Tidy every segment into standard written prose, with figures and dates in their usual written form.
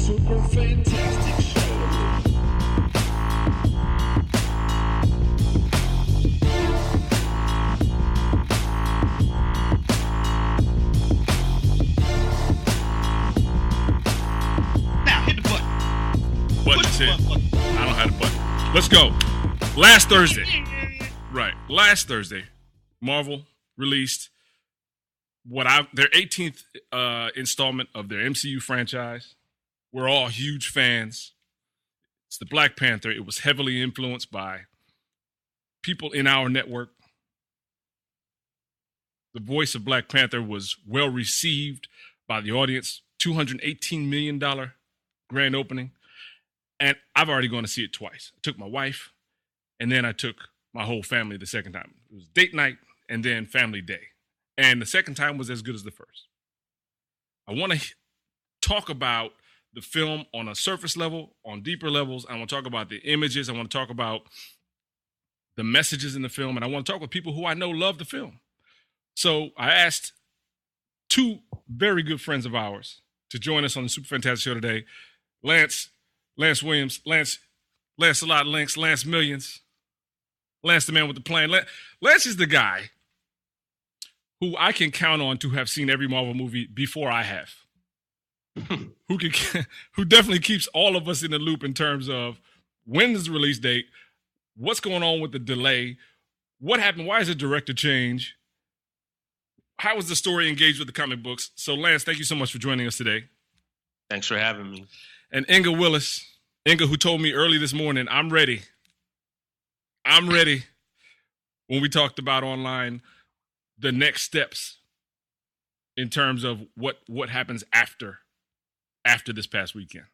Super Fantastic Show. Now, hit the button. Button's hit. I don't have the button. Let's go. Last Thursday. Right. Last Thursday, Marvel released their 18th installment of their MCU franchise. We're all huge fans. It's the Black Panther. It was heavily influenced by people in our network. The voice of Black Panther was well received by the audience. $218 million grand opening. And I've already gone to see it twice. I took my wife, and then I took my whole family the second time. It was date night and then family day. And the second time was as good as the first. I want to talk about the film on a surface level, on deeper levels. I want to talk about the images. I want to talk about the messages in the film. And I want to talk with people who I know love the film. So I asked two very good friends of ours to join us on the Super Fantastic Show today. Lance Williams, Lance a lot, Lance Millions. Lance the man with the plan. Lance is the guy who I can count on to have seen every Marvel movie before I have. Who definitely keeps all of us in the loop in terms of when is the release date, what's going on with the delay, what happened, why is the director change, how was the story engaged with the comic books. So Lance, thank you so much for joining us today. Thanks for having me. And Inga Willis, who told me early this morning, I'm ready. When we talked about online the next steps in terms of what happens after this past weekend.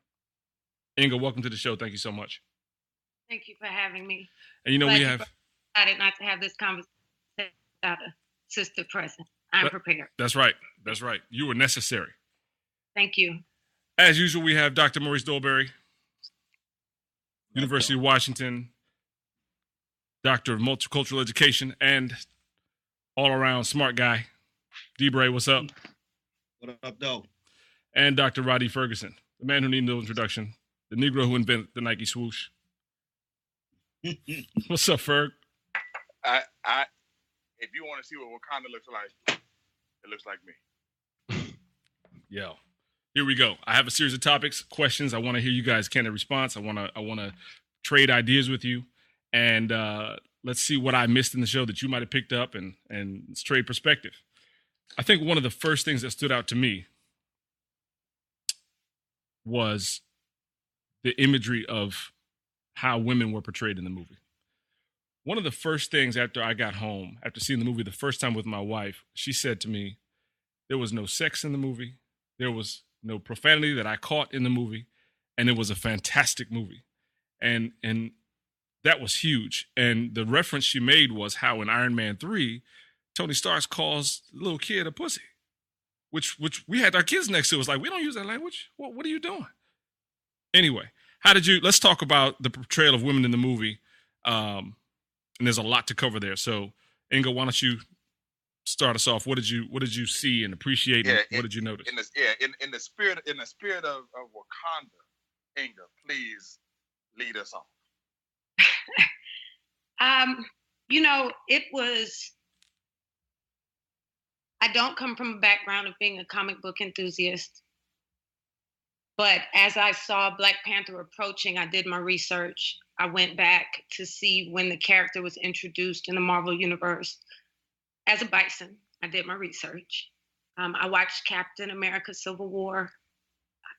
Inga, welcome to the show. Thank you so much. Thank you for having me. And we have decided not to have this conversation without a sister present. I'm prepared. That's right. You were necessary. Thank you. As usual, we have Dr. Maurice Dolberry, University of Washington, Doctor of Multicultural Education, and all-around smart guy. D-Bray, what's up? What up, though? And Dr. Rhadi Ferguson, the man who needs no introduction, the Negro who invented the Nike swoosh. What's up, Ferg? If you want to see what Wakanda looks like, it looks like me. Yo, here we go. I have a series of topics, questions. I want to hear you guys' candid response. I want to trade ideas with you. And let's see what I missed in the show that you might have picked up and let's trade perspective. I think one of the first things that stood out to me was the imagery of how women were portrayed in the movie. One of the first things after I got home, after seeing the movie the first time with my wife, she said to me, there was no sex in the movie. There was no profanity that I caught in the movie. And it was a fantastic movie. And that was huge. And the reference she made was how in Iron Man 3, Tony Stark calls the little kid a pussy, which we had our kids next to us. Like, we don't use that language. What are you doing? Anyway, let's talk about the portrayal of women in the movie. And there's a lot to cover there. So, Inga, why don't you start us off? What did you see and appreciate? And what did you notice? In the spirit of Wakanda, Inga, please lead us off. I don't come from a background of being a comic book enthusiast, but as I saw Black Panther approaching, I did my research. I went back to see when the character was introduced in the Marvel Universe as a bison. I did my research. I watched Captain America Civil War.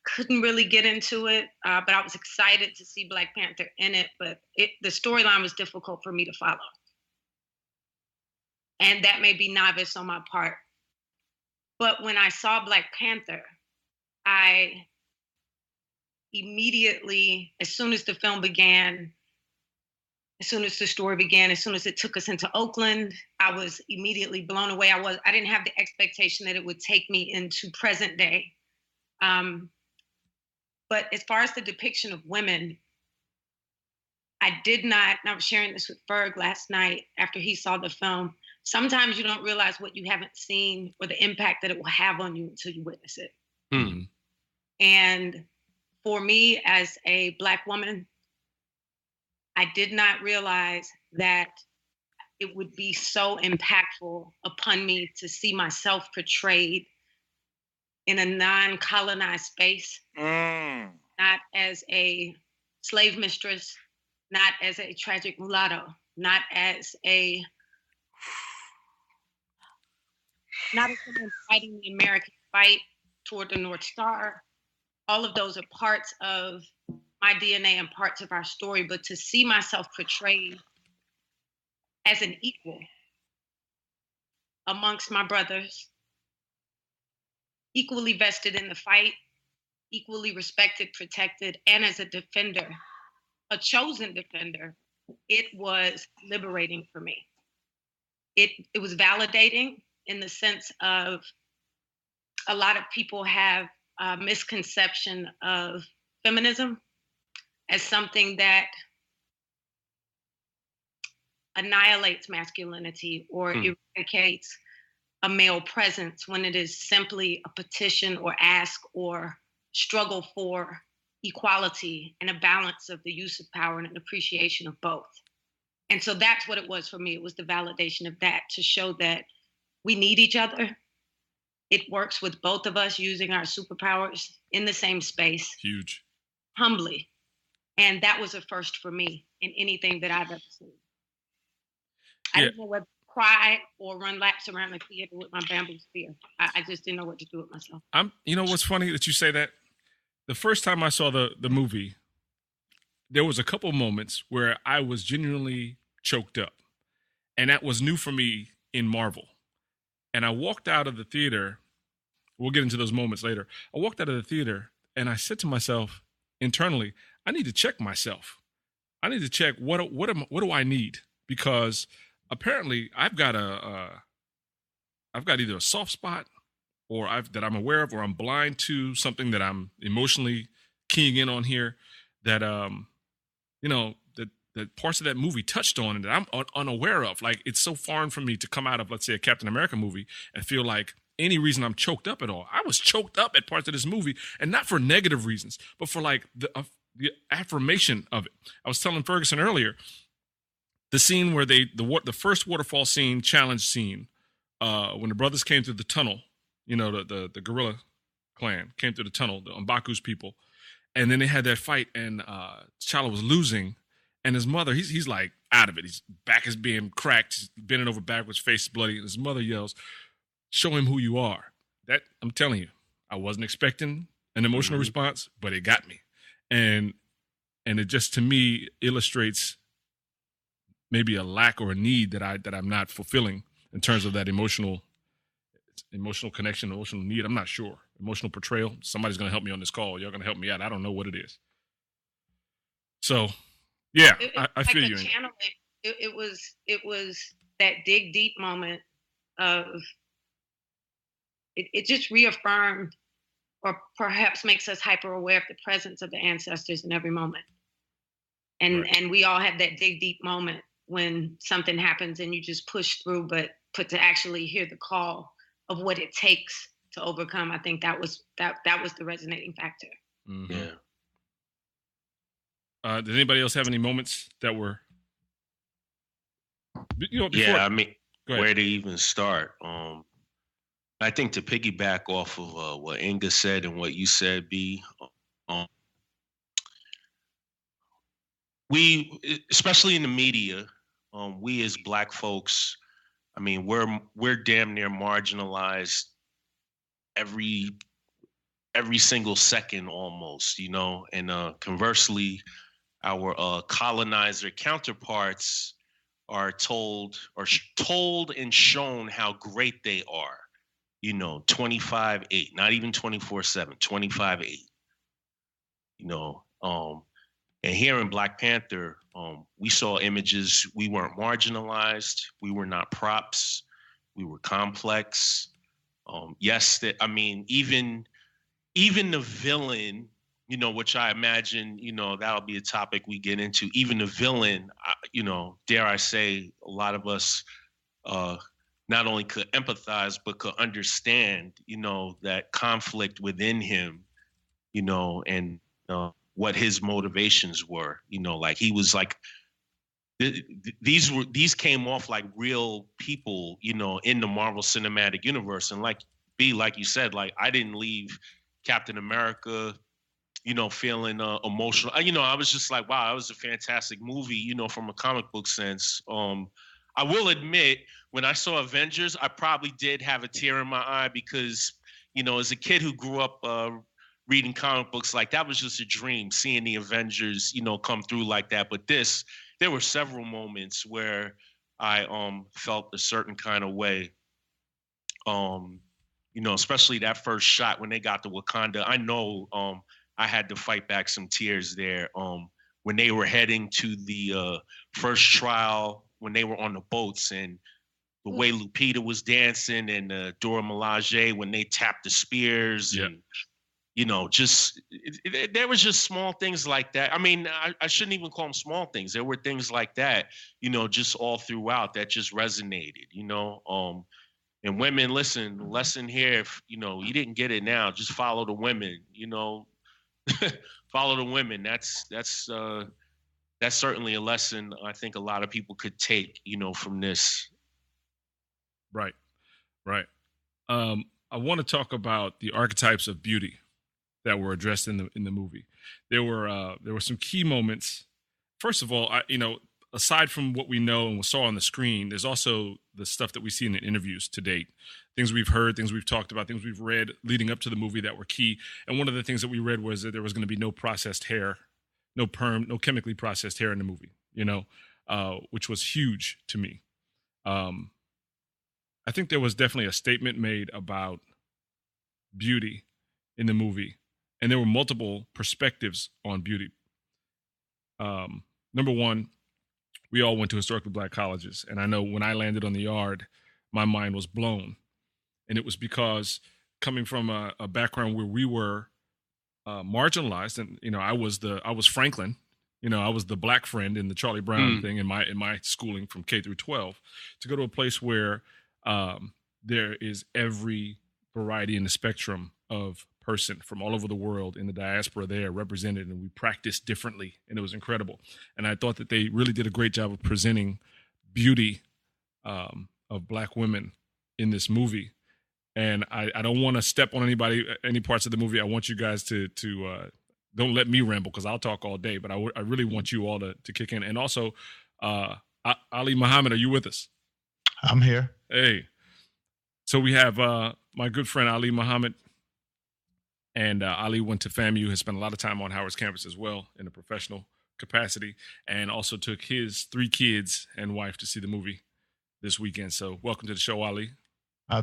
Couldn't really get into it, but I was excited to see Black Panther in it, but the storyline was difficult for me to follow. And that may be novice on my part. But when I saw Black Panther, I immediately, as soon as the film began, as soon as the story began, as soon as it took us into Oakland, I was immediately blown away. I didn't have the expectation that it would take me into present day. But as far as the depiction of women, I did not, and I was sharing this with Ferg last night after he saw the film, sometimes you don't realize what you haven't seen or the impact that it will have on you until you witness it. Mm. And for me as a Black woman, I did not realize that it would be so impactful upon me to see myself portrayed in a non-colonized space, not as a slave mistress, not as a tragic mulatto, not as someone fighting the American fight toward the North Star. All of those are parts of my DNA and parts of our story, but to see myself portrayed as an equal amongst my brothers, equally vested in the fight, equally respected, protected, and as a defender, a chosen defender, it was liberating for me. It was validating in the sense of a lot of people have a misconception of feminism as something that annihilates masculinity or eradicates a male presence, when it is simply a petition or ask or struggle for equality and a balance of the use of power and an appreciation of both. And so that's what it was for me. It was the validation of that, to show that we need each other. It works with both of us using our superpowers in the same space. Huge. Humbly. And that was a first for me in anything that I've ever seen. I didn't know whether to cry or run laps around the theater with my bamboo spear. I just didn't know what to do with myself. You know what's funny that you say that? The first time I saw the movie, there was a couple moments where I was genuinely choked up. And that was new for me in Marvel. And I walked out of the theater. We'll get into those moments later. I walked out of the theater and I said to myself internally, I need to check myself. I need to check what do I need? Because apparently I've got either a soft spot or that I'm aware of, or I'm blind to something that I'm emotionally keying in on here that that parts of that movie touched on and that I'm unaware of. Like, it's so foreign for me to come out of, let's say, a Captain America movie and feel like any reason I'm choked up at all. I was choked up at parts of this movie, and not for negative reasons, but for like the affirmation of it. I was telling Ferguson earlier, the scene where the first waterfall scene, challenge scene, when the brothers came through the tunnel, the gorilla clan came through the tunnel, the M'Baku's people, and then they had that fight, and T'Challa was losing, and his mother, he's like out of it. His back is being cracked, he's bending over backwards, face bloody, and his mother yells, "Show him who you are." That, I'm telling you, I wasn't expecting an emotional response, but it got me, and it just, to me, illustrates maybe a lack or a need that I'm not fulfilling in terms of that emotional connection, emotional need. I'm not sure. Emotional portrayal. Somebody's going to help me on this call. Y'all going to help me out. I don't know what it is. So, yeah, I feel you. It was that dig deep moment of it just reaffirmed, or perhaps makes us hyper aware of the presence of the ancestors in every moment. And we all have that dig deep moment when something happens and you just push through, but to actually hear the call of what it takes to overcome, I think that was the resonating factor. Mm-hmm. Yeah. Did anybody else have any moments that were, before? Yeah, I mean, where to even start? I think to piggyback off of what Inga said and what you said, B, we, especially in the media, we as Black folks, I mean, we're damn near marginalized every single second almost, and conversely, our colonizer counterparts are told and shown how great they are, 25/8, not even 24/7, 25/8, and here in Black Panther, we saw images. We weren't marginalized. We were not props. We were complex. Yes, even the villain, which I imagine, that'll be a topic we get into. Even the villain, dare I say, a lot of us not only could empathize, but could understand, that conflict within him, and what his motivations were. Like he was like, these came off like real people, in the Marvel Cinematic Universe. And like you said, like I didn't leave Captain America, feeling emotional. I was just like, wow, that was a fantastic movie, from a comic book sense. I will admit, when I saw Avengers, I probably did have a tear in my eye because, as a kid who grew up reading comic books, like that was just a dream, seeing the Avengers, come through like that. But there were several moments where I felt a certain kind of way. Especially that first shot when they got to Wakanda. I know I had to fight back some tears there. When they were heading to the first trial, when they were on the boats, and the way Lupita was dancing, and Dora Milaje when they tapped the spears, and there was just small things like that. I mean, I shouldn't even call them small things. There were things like that, just all throughout that just resonated. And women, listen, the lesson here, if you didn't get it now, just follow the women. Follow the women. That's certainly a lesson I think a lot of people could take, from this. Right. I want to talk about the archetypes of beauty that were addressed in the movie. There were some key moments. First of all, aside from what we know and we saw on the screen, there's also the stuff that we see in the interviews to date. Things we've heard, things we've talked about, things we've read leading up to the movie that were key. And one of the things that we read was that there was going to be no processed hair, no perm, no chemically processed hair in the movie, which was huge to me. I think there was definitely a statement made about beauty in the movie, and there were multiple perspectives on beauty. Number one, we all went to historically Black colleges, and I know when I landed on the Yard, my mind was blown. And it was because coming from a background where we were marginalized, and I was Franklin, I was the Black friend in the Charlie Brown thing in my schooling from K through 12, to go to a place where there is every variety in the spectrum of person from all over the world in the diaspora there represented, and we practiced differently, and it was incredible. And I thought that they really did a great job of presenting beauty of Black women in this movie. And I don't want to step on any parts of the movie. I want you guys to don't let me ramble, because I'll talk all day, but I really want you all to kick in. And also, Ali Muhammad, are you with us? I'm here. Hey. So we have my good friend Ali Muhammad. And Ali went to FAMU, has spent a lot of time on Howard's campus as well in a professional capacity, and also took his 3 kids and wife to see the movie this weekend. So welcome to the show, Ali.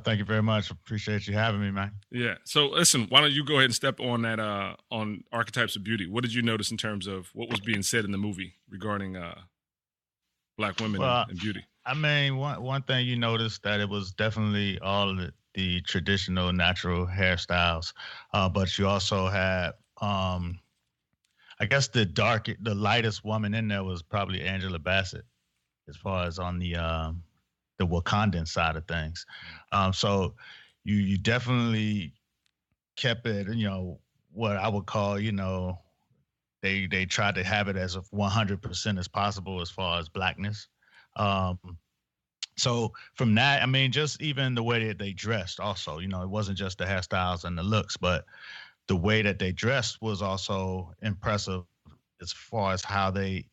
Thank you very much. Appreciate you having me, man. Yeah. So listen, why don't you go ahead and step on that on archetypes of beauty? What did you notice in terms of what was being said in the movie regarding Black women and beauty? I mean, one thing you noticed that it was definitely all the traditional natural hairstyles, but you also had, I guess the lightest woman in there was probably Angela Bassett, as far as on the Wakandan side of things. So you definitely kept it, what I would call, they tried to have it as 100% as possible as far as Blackness. So from that, I mean, just even the way that they dressed also, it wasn't just the hairstyles and the looks, but the way that they dressed was also impressive as far as how they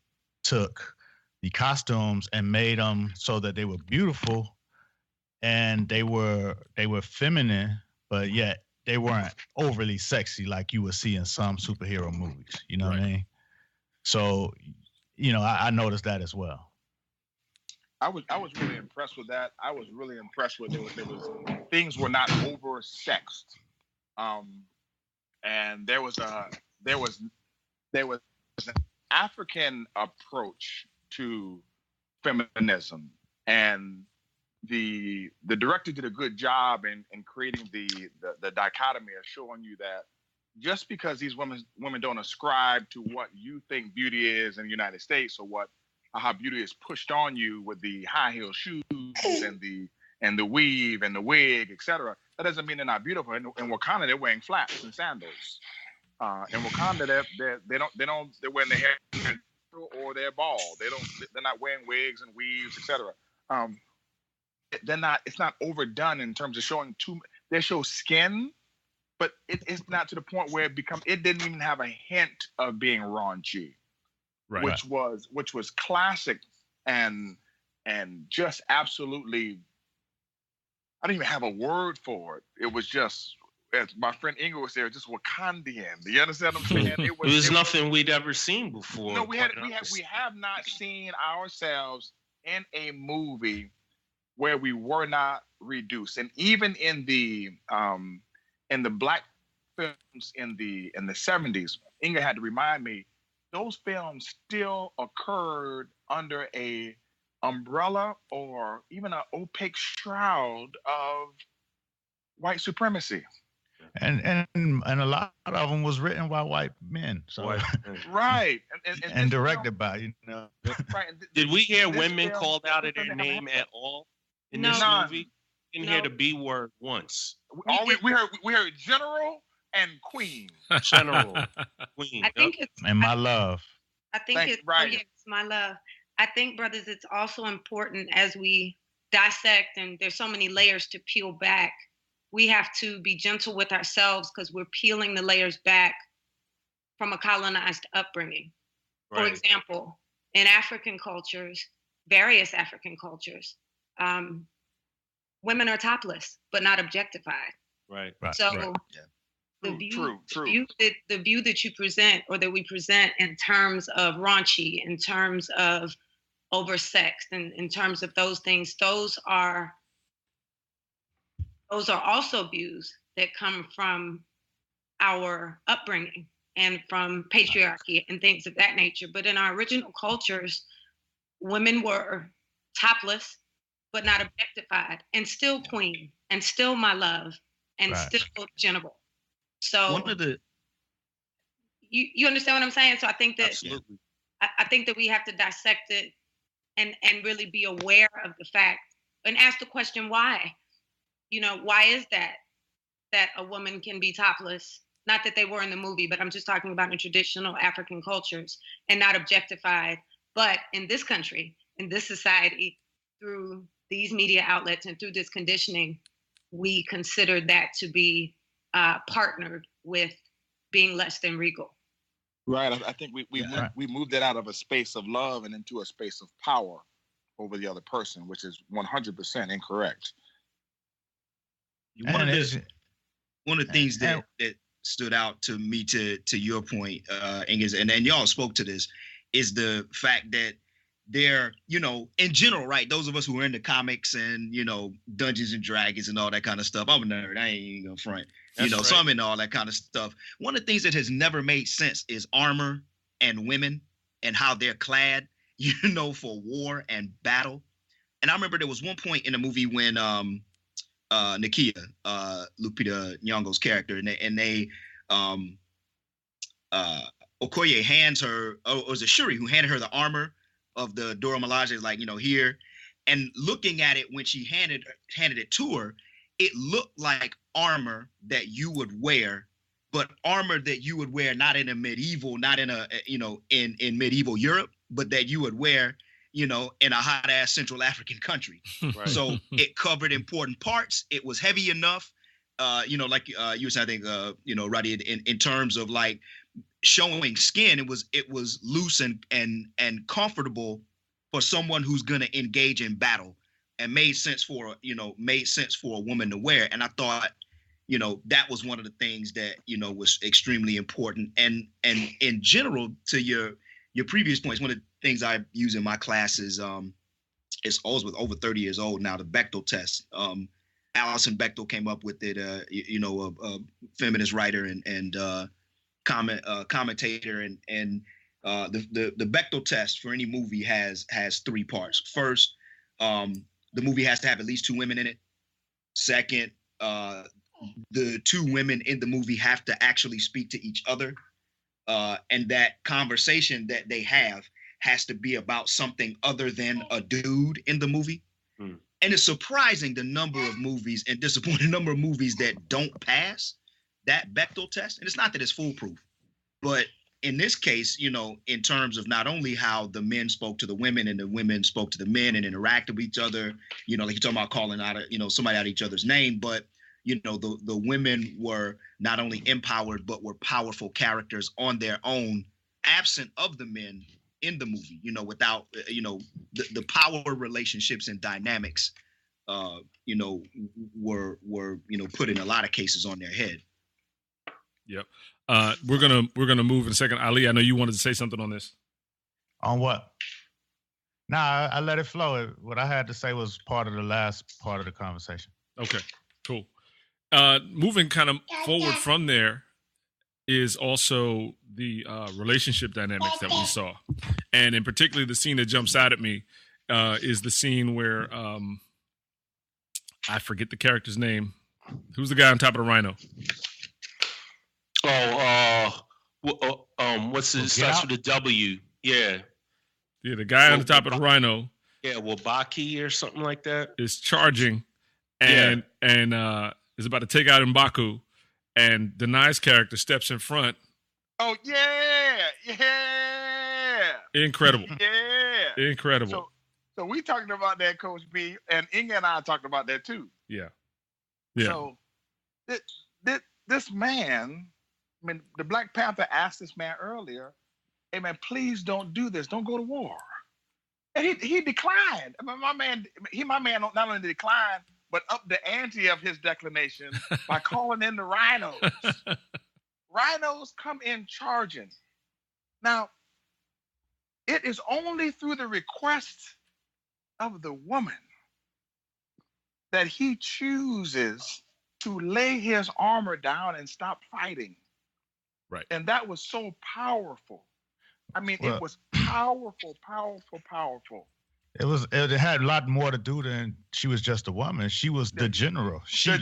took the costumes and made them so that they were beautiful and they were feminine, but yet they weren't overly sexy like you would see in some superhero movies. You know what I mean? So, I noticed that as well. I was really impressed with that. I was really impressed with things were not over-sexed, and there was an African approach to feminism, and the director did a good job in creating the dichotomy of showing you that just because these women don't ascribe to what you think beauty is in the United States, or how beauty is pushed on you with the high heel shoes and the weave and the wig, etc., that doesn't mean they're not beautiful. In Wakanda, they're wearing flats and sandals. In Wakanda, they're wearing their hair or they're bald. They're not wearing wigs and weaves, etc. It's not overdone in terms of showing they show skin, but it's not to the point where it didn't even have a hint of being raunchy, Right. which was classic and just absolutely, I don't even have a word for it. It was just, as my friend Inga was there, just Wakandian. Do you understand what I'm saying? It was nothing we'd ever seen before. No, we have not seen ourselves in a movie where we were not reduced. And even in the black films in the 70s, Inga had to remind me, those films still occurred under a umbrella or even an opaque shroud of white supremacy. And a lot of them was written by white men. So right. And directed by, Right. Did we hear women called out of their name at all in this movie? Didn't hear the B word once. We heard general and queen. General, queen. I think it's and my love. I think it's right. Oh yes, my love. I think, brothers, it's also important as we dissect, and there's so many layers to peel back. We have to be gentle with ourselves because we're peeling the layers back from a colonized upbringing. Right. For example, in African cultures, various African cultures, women are topless but not objectified. Right. So right. the view, True. The view that you present or that we present in terms of raunchy, in terms of oversexed, and in terms of those things, those are also views that come from our upbringing and from patriarchy and things of that nature. But in our original cultures, women were topless, but not objectified, and still queen, and still my love, and still genital. So one of the you understand what I'm saying? So I think that Absolutely. I think that we have to dissect it and really be aware of the fact and ask the question why. Why is that a woman can be topless? Not that they were in the movie, but I'm just talking about in traditional African cultures, and not objectified. But in this country, in this society, through these media outlets and through this conditioning, we consider that to be partnered with being less than regal. Right. I think we moved it out of a space of love and into a space of power over the other person, which is 100% incorrect. One of the things that stood out to me, to your point, Inga, and y'all spoke to this, is the fact that they're, in general, right? Those of us who are into comics and, Dungeons and Dragons and all that kind of stuff. I'm a nerd. I ain't even gonna front. So I'm into all that kind of stuff. One of the things that has never made sense is armor and women and how they're clad, for war and battle. And I remember there was one point in the movie when Nakia, Lupita Nyong'o's character, and they Okoye hands her, or was it Shuri who handed her the armor of the Dora Milaje, like, here, and looking at it when she handed it to her, it looked like armor that you would wear, but armor that you would wear not in a medieval, not in a, in medieval Europe, but that you would wear, in a hot ass Central African country. Right. So it covered important parts. It was heavy enough, you were saying, I think, Rhadi, in terms of like showing skin, it was loose and comfortable for someone who's going to engage in battle, and made sense for a woman to wear. And I thought, that was one of the things that, was extremely important. And in general, to your previous points, one of the things I use in my classes, it's always with over 30 years old now, the Bechdel test. Alison Bechdel came up with it, a feminist writer and commentator, and the Bechdel test for any movie has 3 parts. First, the movie has to have at least 2 women in it. Second, the 2 women in the movie have to actually speak to each other, and that conversation that they have has to be about something other than a dude in the movie. And it's surprising the number of movies, and disappointing number of movies, that don't pass that Bechdel test. And it's not that it's foolproof. But in this case, in terms of not only how the men spoke to the women and the women spoke to the men and interacted with each other, like you're talking about calling out, somebody out of each other's name, but the women were not only empowered, but were powerful characters on their own, absent of the men in the movie, without, the power relationships and dynamics, were put in a lot of cases on their head. Yep. We're gonna move in a second. Ali, I know you wanted to say something on this. On what? Nah, I let it flow. What I had to say was part of the last part of the conversation. Okay, cool. Moving kind of forward from there is also the relationship dynamics that we saw. And in particular, the scene that jumps out at me is the scene where I forget the character's name. Who's the guy on top of the rhino? What's his? Starts with a W. Yeah. Yeah, the guy on the top of the rhino. Yeah, Wabaki or something like that. Is charging and is about to take out M'Baku, and Denai's character steps in front. Oh yeah. Incredible. Yeah. Incredible. So we talking about that, Coach B, and Inga and I talked about that too. Yeah. So this man, I mean, the Black Panther asked this man earlier, "Hey man, please don't do this. Don't go to war." And he declined. I mean, my man not only declined, but upped the ante of his declination by calling in the rhinos. Rhinos come in charging. Now, it is only through the request of the woman that he chooses to lay his armor down and stop fighting. Right. And that was so powerful. I mean, it was powerful. It had a lot more to do than she was just a woman. She was the general. She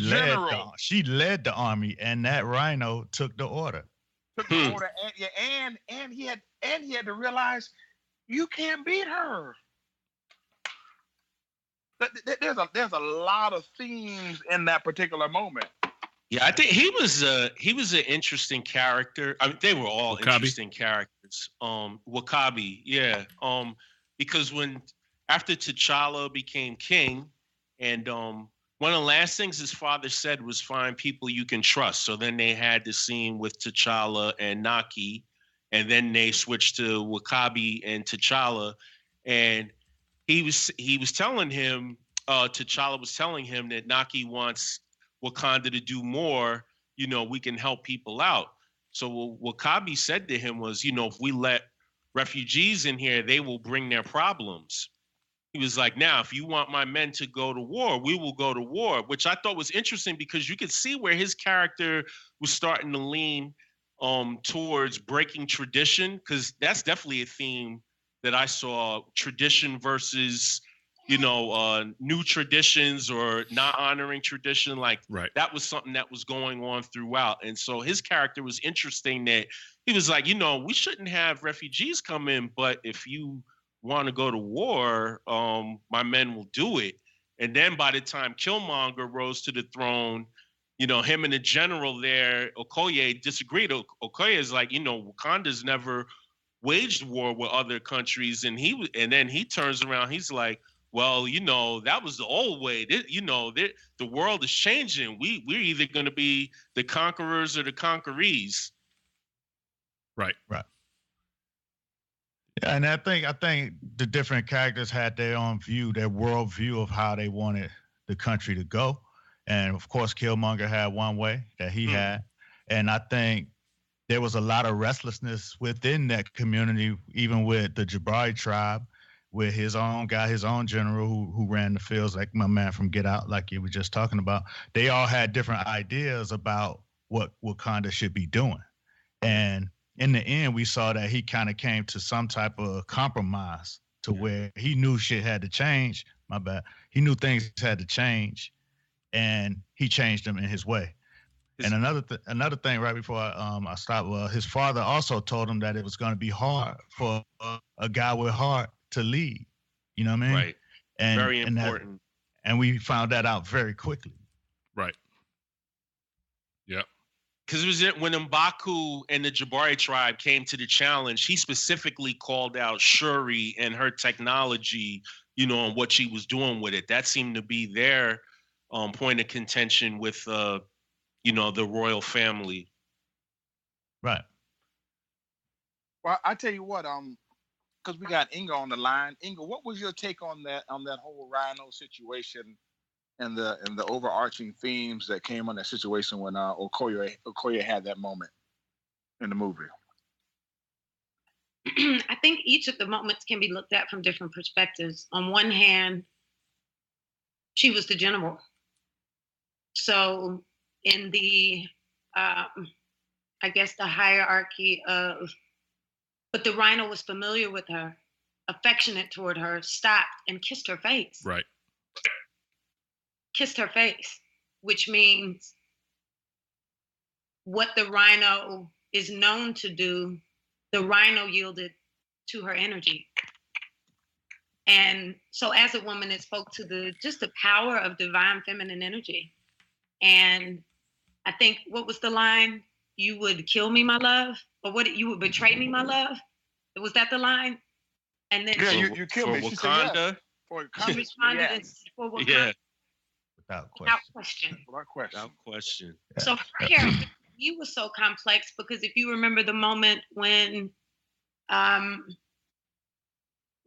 led the army, and that rhino took the order. And he had to realize you can't beat her. There's a lot of themes in that particular moment. Yeah, I think he was an interesting character. I mean, they were all Wakabi. Interesting characters. Wakabi, yeah. Because after T'Challa became king, and one of the last things his father said was find people you can trust. So then they had the scene with T'Challa and Naki, and then they switched to Wakabi and T'Challa, and he was telling him, T'Challa was telling him that Naki wants Wakanda to do more, we can help people out. So what Wakabi said to him was, if we let refugees in here, they will bring their problems. He was like, now, if you want my men to go to war, we will go to war, which I thought was interesting because you could see where his character was starting to lean towards breaking tradition, because that's definitely a theme that I saw, tradition versus new traditions or not honoring tradition. Like That was something that was going on throughout. And so his character was interesting that he was like, we shouldn't have refugees come in, but if you want to go to war, my men will do it. And then by the time Killmonger rose to the throne, him and the general there, Okoye, disagreed. Okoye is like, Wakanda's never waged war with other countries. And then he turns around, he's like, well, that was the old way. The world is changing. We're either going to be the conquerors or the conquerees. Right. Yeah, and I think the different characters had their own view, their world view of how they wanted the country to go. And of course, Killmonger had one way that he had. And I think there was a lot of restlessness within that community, even with the Jabari tribe, with his own guy, his own general who ran the fields, like my man from Get Out, like you were just talking about. They all had different ideas about what Wakanda should be doing. And in the end, we saw that he kind of came to some type of compromise to where he knew shit had to change. My bad. He knew things had to change, and he changed them in his way. And another thing, right before I stop, his father also told him that it was going to be hard for a guy with heart to lead. You know what I mean? Right. And very important. And we found that out very quickly. Right. Yep. because it was when M'Baku and the Jabari tribe came to the challenge, he specifically called out Shuri and her technology, you know, and what she was doing with it. That seemed to be their point of contention with, you know, the royal family. Right. Well, I tell you what, because we got Inga on the line. Inga, what was your take on that whole Rhino situation and the overarching themes that came on that situation when Okoye had that moment in the movie? I think each of the moments can be looked at from different perspectives. On one hand, she was the general. So in the, I guess the hierarchy of, but the Rhino was familiar with her, affectionate toward her, stopped and kissed her face. Right. Kissed her face, which means what the Rhino is known to do, the Rhino yielded to her energy. And so as a woman, it spoke to the power of divine feminine energy. And I think, what was the line? You would kill me, my love? Or what? You would betray me, my love? Was that the line? And then you killed me. For She Wakanda? said yes. For Wakanda. she responded Yes. for Wakanda. Yeah. Without Without question. question. Without question. Without question. So her character, he was so complex because if you remember the moment when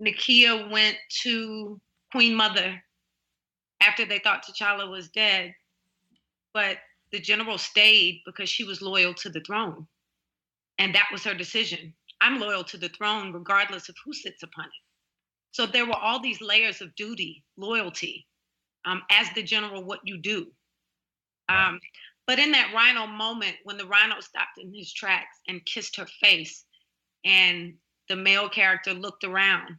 Nakia went to Queen Mother after they thought T'Challa was dead, but the general stayed because she was loyal to the throne. And that was her decision. I'm loyal to the throne regardless of who sits upon it. So there were all these layers of duty, loyalty, as the general, what you do. But in that Rhino moment, when the Rhino stopped in his tracks and kissed her face, and the male character looked around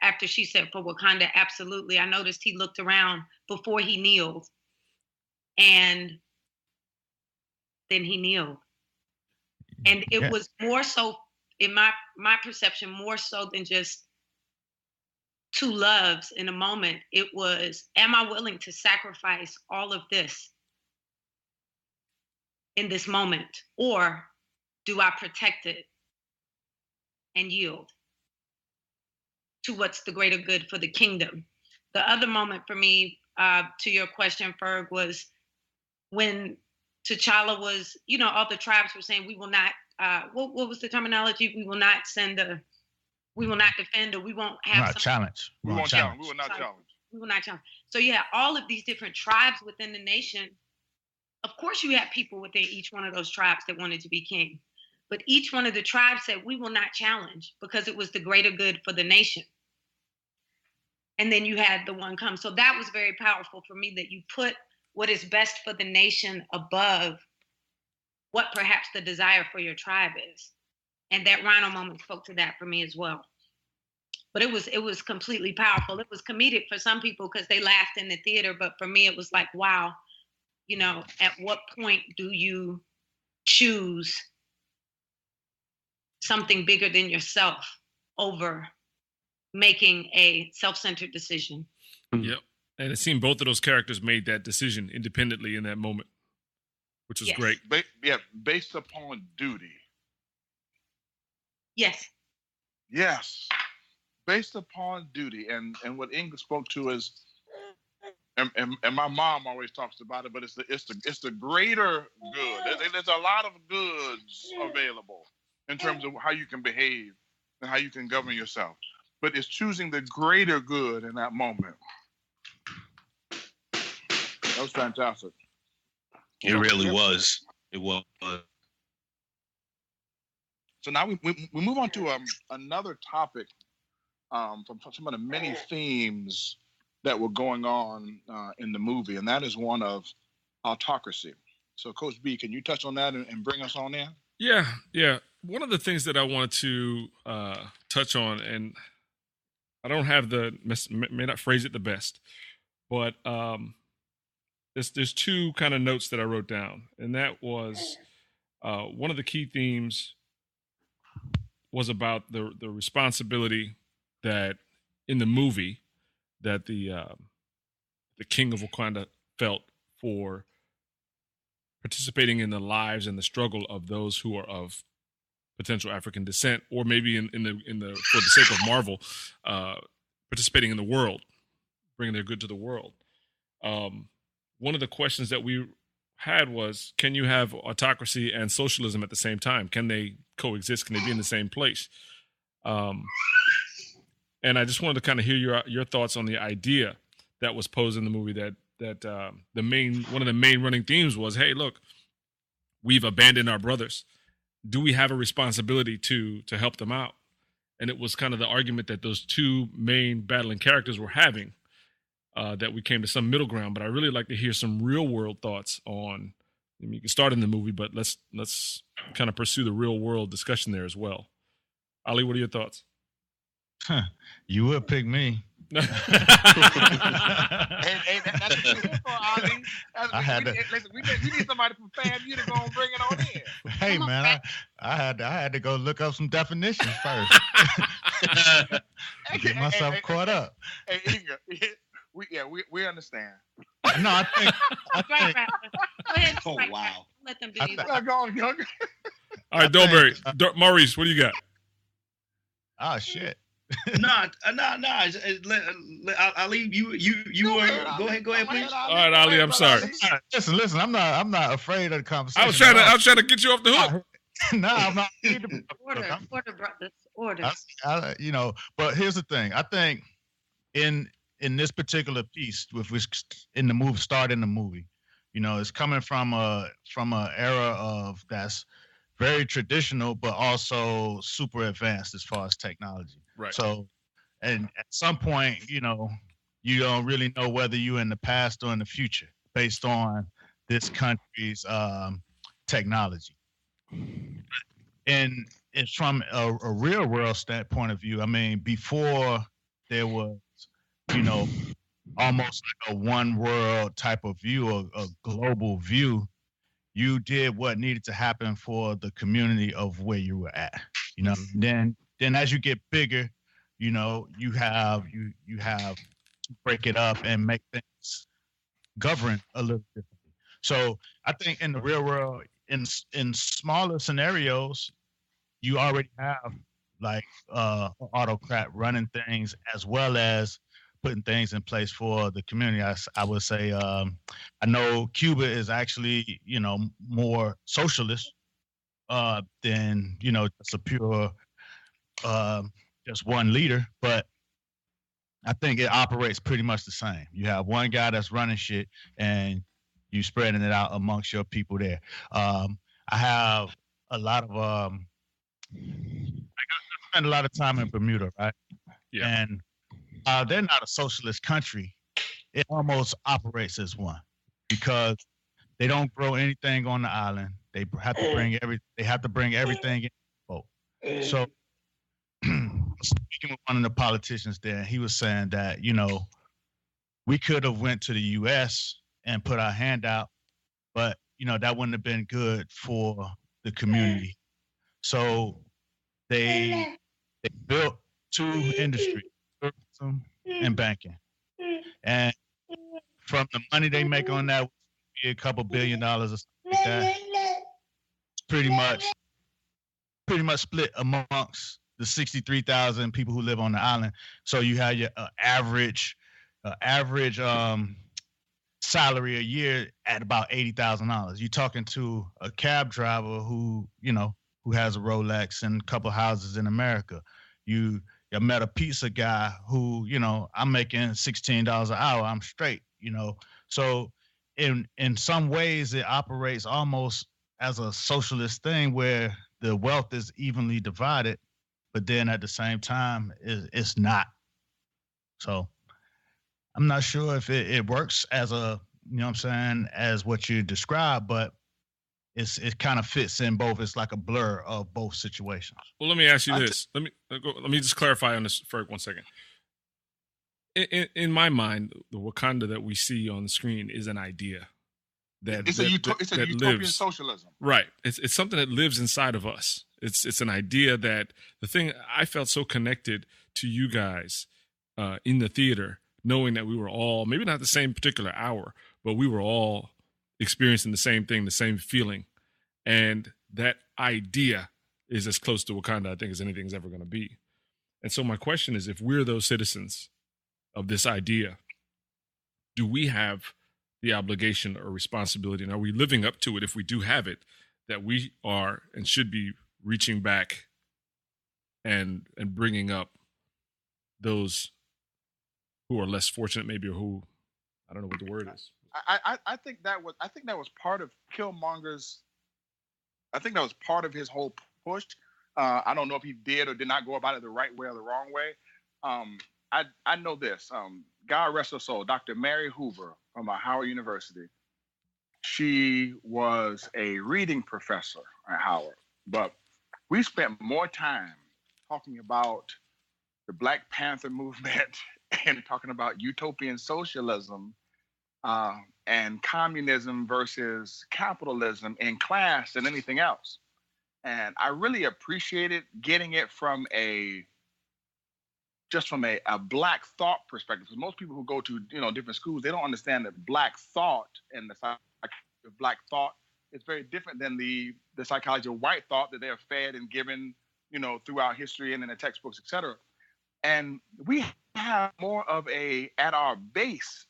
after she said for Wakanda, absolutely. I noticed he looked around before he kneeled, and then he kneeled. And it was more so, in my perception, more so than just two loves in a moment. It was, am I willing to sacrifice all of this in this moment? Or do I protect it and yield to what's the greater good for the kingdom? The other moment for me, to your question, Ferg, was when T'Challa was, you know, all the tribes were saying, we will not, what was the terminology? We will not we will not defend, or we won't have challenge. We won't challenge. We will not challenge. We will not challenge. So yeah, all of these different tribes within the nation, of course you had people within each one of those tribes that wanted to be king. But each one of the tribes said, we will not challenge because it was the greater good for the nation. And then you had the one come. So that was very powerful for me, that you put what is best for the nation above what perhaps the desire for your tribe is. And that Rhino moment spoke to that for me as well. But it was completely powerful. It was comedic for some people because they laughed in the theater. But for me, it was like, wow, you know, at what point do you choose something bigger than yourself over making a self-centered decision? Yep. And it seemed both of those characters made that decision independently in that moment, which was great. Based upon duty. Yes. Yes. Based upon duty. And what Inga spoke to is, and my mom always talks about it, but it's the greater good. There's a lot of goods available in terms of how you can behave and how you can govern yourself. But it's choosing the greater good in that moment. That was fantastic. It really was. It was. So now we move on to another topic from some of the many themes that were going on in the movie, and that is one of autocracy. So, Coach B, can you touch on that and bring us on in? Yeah. One of the things that I wanted to touch on, and I don't have may not phrase it the best, but there's two kind of notes that I wrote down, and that was one of the key themes was about the responsibility that in the movie that the king of Wakanda felt for participating in the lives and the struggle of those who are of potential African descent, or maybe in the for the sake of Marvel, participating in the world, bringing their good to the world. One of the questions that we had was, can you have autocracy and socialism at the same time? Can they coexist? Can they be in the same place? And I just wanted to kind of hear your thoughts on the idea that was posed in the movie, that one of the main running themes was, hey, look, we've abandoned our brothers. Do we have a responsibility to help them out? And it was kind of the argument that those two main battling characters were having, that we came to some middle ground. But I really like to hear some real world thoughts on, I mean, you can start in the movie, but let's kind of pursue the real world discussion there as well. Ali, what are your thoughts? You would pick me. Hey, that's what you're here for, Ali. We need somebody from FAMU to go and bring it on in. Hey, man, I had to go look up some definitions first. Get myself caught up. Hey, Inga, we understand. No, I think. Right. Go ahead. Oh, wow. Let them do these. Go on. All right, Dolberry. Maurice, what do you got? Oh, shit. Ali, you were go ahead, please. All right, Ali, I'm sorry. Listen. I'm not afraid of the conversation. I was trying to get you off the hook. No, I'm not. Order, brothers, order. But here's the thing. I think in this particular piece, with which in the movie, it's coming from a era of that's very traditional, but also super advanced as far as technology. Right. So, and at some point, you don't really know whether you're in the past or in the future based on this country's technology. And it's from a real world standpoint of view. I mean, before there was, almost like a one world type of view, a global view, you did what needed to happen for the community of where you were at. Then as you get bigger, you have to break it up and make things govern a little differently. So I think in the real world, in smaller scenarios, you already have like autocrat running things as well as putting things in place for the community. I would say I know Cuba is actually more socialist than just a pure just one leader, but I think it operates pretty much the same. You have one guy that's running shit and you spreading it out amongst your people there. I have a lot of I spend a lot of time in Bermuda, right? Yeah. And they're not a socialist country. It almost operates as one because they don't grow anything on the island. They have to bring everything in the boat. So speaking with one of the politicians there, he was saying that, we could have went to the US and put our hand out, but that wouldn't have been good for the community. So they built two industries, tourism and banking. And from the money they make on that, a couple $1 billion or something like that, pretty much split amongst the 63,000 people who live on the island. So you have your average salary a year at about $80,000. You're talking to a cab driver who has a Rolex and a couple houses in America. You met a pizza guy who, I'm making $16 an hour. I'm straight, So in some ways it operates almost as a socialist thing where the wealth is evenly divided, but then at the same time it's not. So I'm not sure if it works as a, as what you described, but it kind of fits in both. It's like a blur of both situations. Well, let me ask you this. Let me just clarify on this for 1 second. In my mind, the Wakanda that we see on the screen is an idea it's a utopian lives. Socialism. Right. It's something that lives inside of us. It's an idea that the thing I felt so connected to you guys in the theater, knowing that we were all maybe not the same particular hour, but we were all experiencing the same thing, the same feeling. And that idea is as close to Wakanda, I think, as anything's ever going to be. And so my question is, if we're those citizens of this idea, do we have the obligation or responsibility, and are we living up to it if we do have it, that we are and should be reaching back and bringing up those who are less fortunate, maybe, or who, I don't know what the word is. I think that was part of Killmonger's. I think that was part of his whole push. I don't know if he did or did not go about it the right way or the wrong way. I know this. God rest her soul, Dr. Mary Hoover from Howard University. She was a reading professor at Howard, but we spent more time talking about the Black Panther movement and talking about utopian socialism and communism versus capitalism in class than anything else. And I really appreciated getting it from a Black thought perspective. Because most people who go to different schools, they don't understand that Black thought and the psychology of Black thought is very different than the psychology of white thought that they are fed and given throughout history and in the textbooks, et cetera. And we have more of at our base,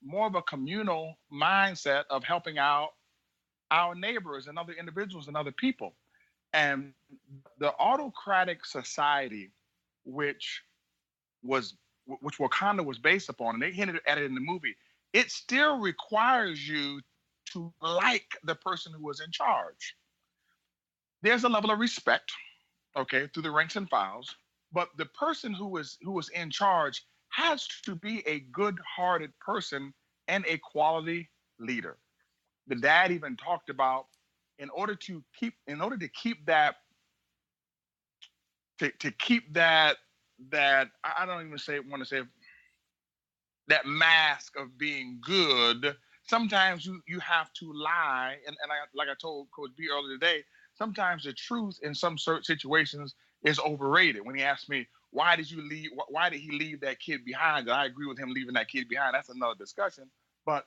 more of a communal mindset of helping out our neighbors and other individuals and other people. And the autocratic society, which Wakanda was based upon, and they hinted at it in the movie, it still requires you to like the person who was in charge. There's a level of respect, okay, through the ranks and files, but the person who was in charge has to be a good-hearted person and a quality leader. The dad even talked about in order to keep that I don't even want to say that mask of being good. Sometimes you have to lie, and like I told Coach B earlier today, sometimes the truth in some certain situations is overrated. When he asked me, why did he leave that kid behind? I agree with him leaving that kid behind. That's another discussion. But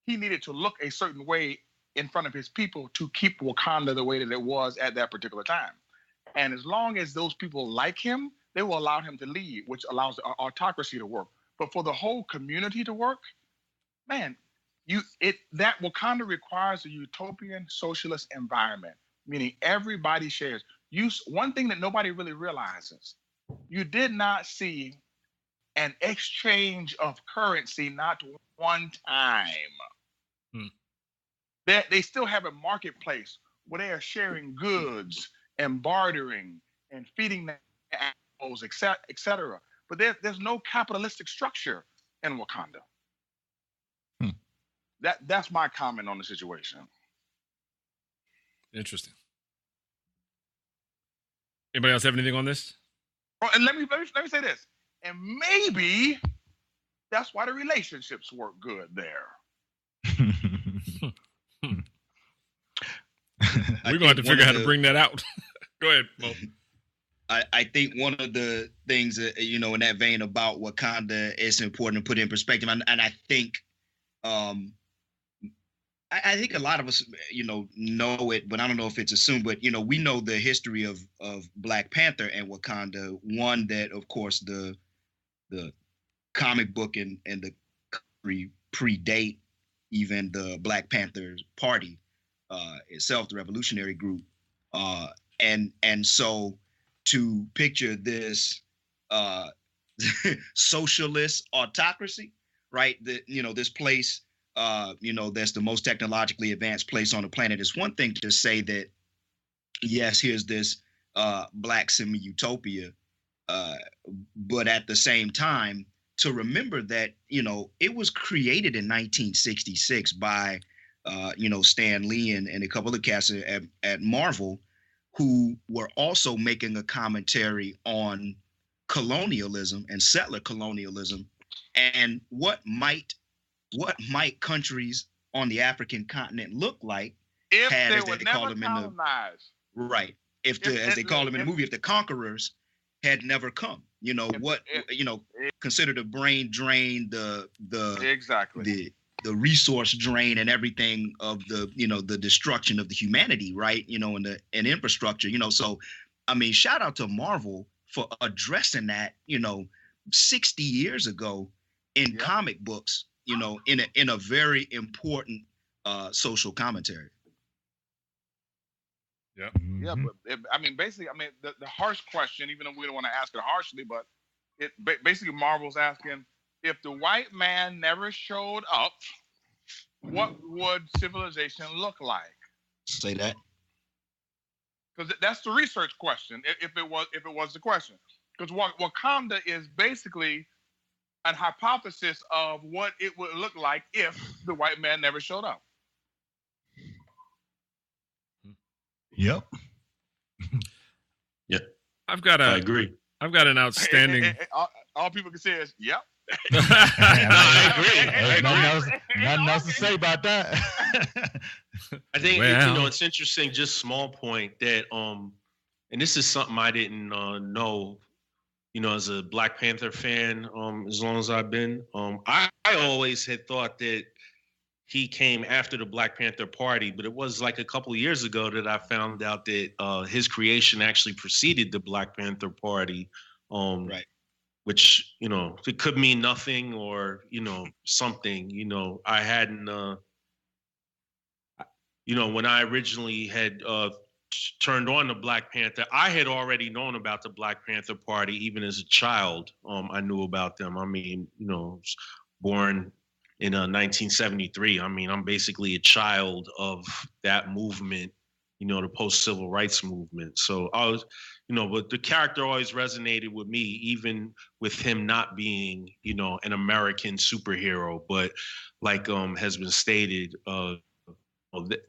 he needed to look a certain way in front of his people to keep Wakanda the way that it was at that particular time. And as long as those people like him, they will allow him to lead, which allows the autocracy to work. But for the whole community to work, man, that Wakanda requires a utopian socialist environment, meaning everybody shares. One thing that nobody really realizes, you did not see an exchange of currency not one time. They still have a marketplace where they are sharing goods and bartering and feeding the animals, et cetera. But there's no capitalistic structure in Wakanda. That's my comment on the situation. Interesting. Anybody else have anything on this? Oh, and let me say this. And maybe that's why the relationships work good there. We're going to have to figure out how to bring that out. Go ahead, Mo. I think one of the things that, in that vein about Wakanda is important to put in perspective. And I think I think a lot of us, know it, but I don't know if it's assumed, but, we know the history of Black Panther and Wakanda. One that, of course, the comic book and the country predate even the Black Panthers Party itself, the revolutionary group. And so to picture this socialist autocracy, right? This place, that's the most technologically advanced place on the planet. It's one thing to say that, yes, here's this Black semi-utopia, but at the same time, to remember that, it was created in 1966 by, Stan Lee and a couple of cats at Marvel, who were also making a commentary on colonialism and settler colonialism and what might countries on the African continent look like if they were never colonized. Right. As they call them in the movie, if the conquerors had never come, consider the brain drain, the exactly resource drain and everything of the, the destruction of the humanity, right? And infrastructure, so I mean, shout out to Marvel for addressing that, 60 years ago in comic books, in a very important social commentary. Yeah. Yeah, but basically, the harsh question, even though we don't want to ask it harshly, but it basically Marvel's asking, if the white man never showed up, what would civilization look like? Say that. Because that's the research question. If it was the question, because Wakanda is basically an hypothesis of what it would look like if the white man never showed up. Yep. Yeah. I agree. I've got an outstanding. All people can say is, "Yep." No, I agree. There's nothing else to say about that. I think Well. it's interesting. Just small point that and this is something I didn't know. As a Black Panther fan, as long as I've been, I always had thought that he came after the Black Panther Party, but it was like a couple of years ago that I found out that his creation actually preceded the Black Panther Party. Right. Which, it could mean nothing or, something, I hadn't, when I originally had turned on the Black Panther, I had already known about the Black Panther Party, even as a child. I knew about them. I mean, was born in 1973. I mean, I'm basically a child of that movement, the post-civil rights movement. So I was, but the character always resonated with me, even with him not being, an American superhero. But like has been stated,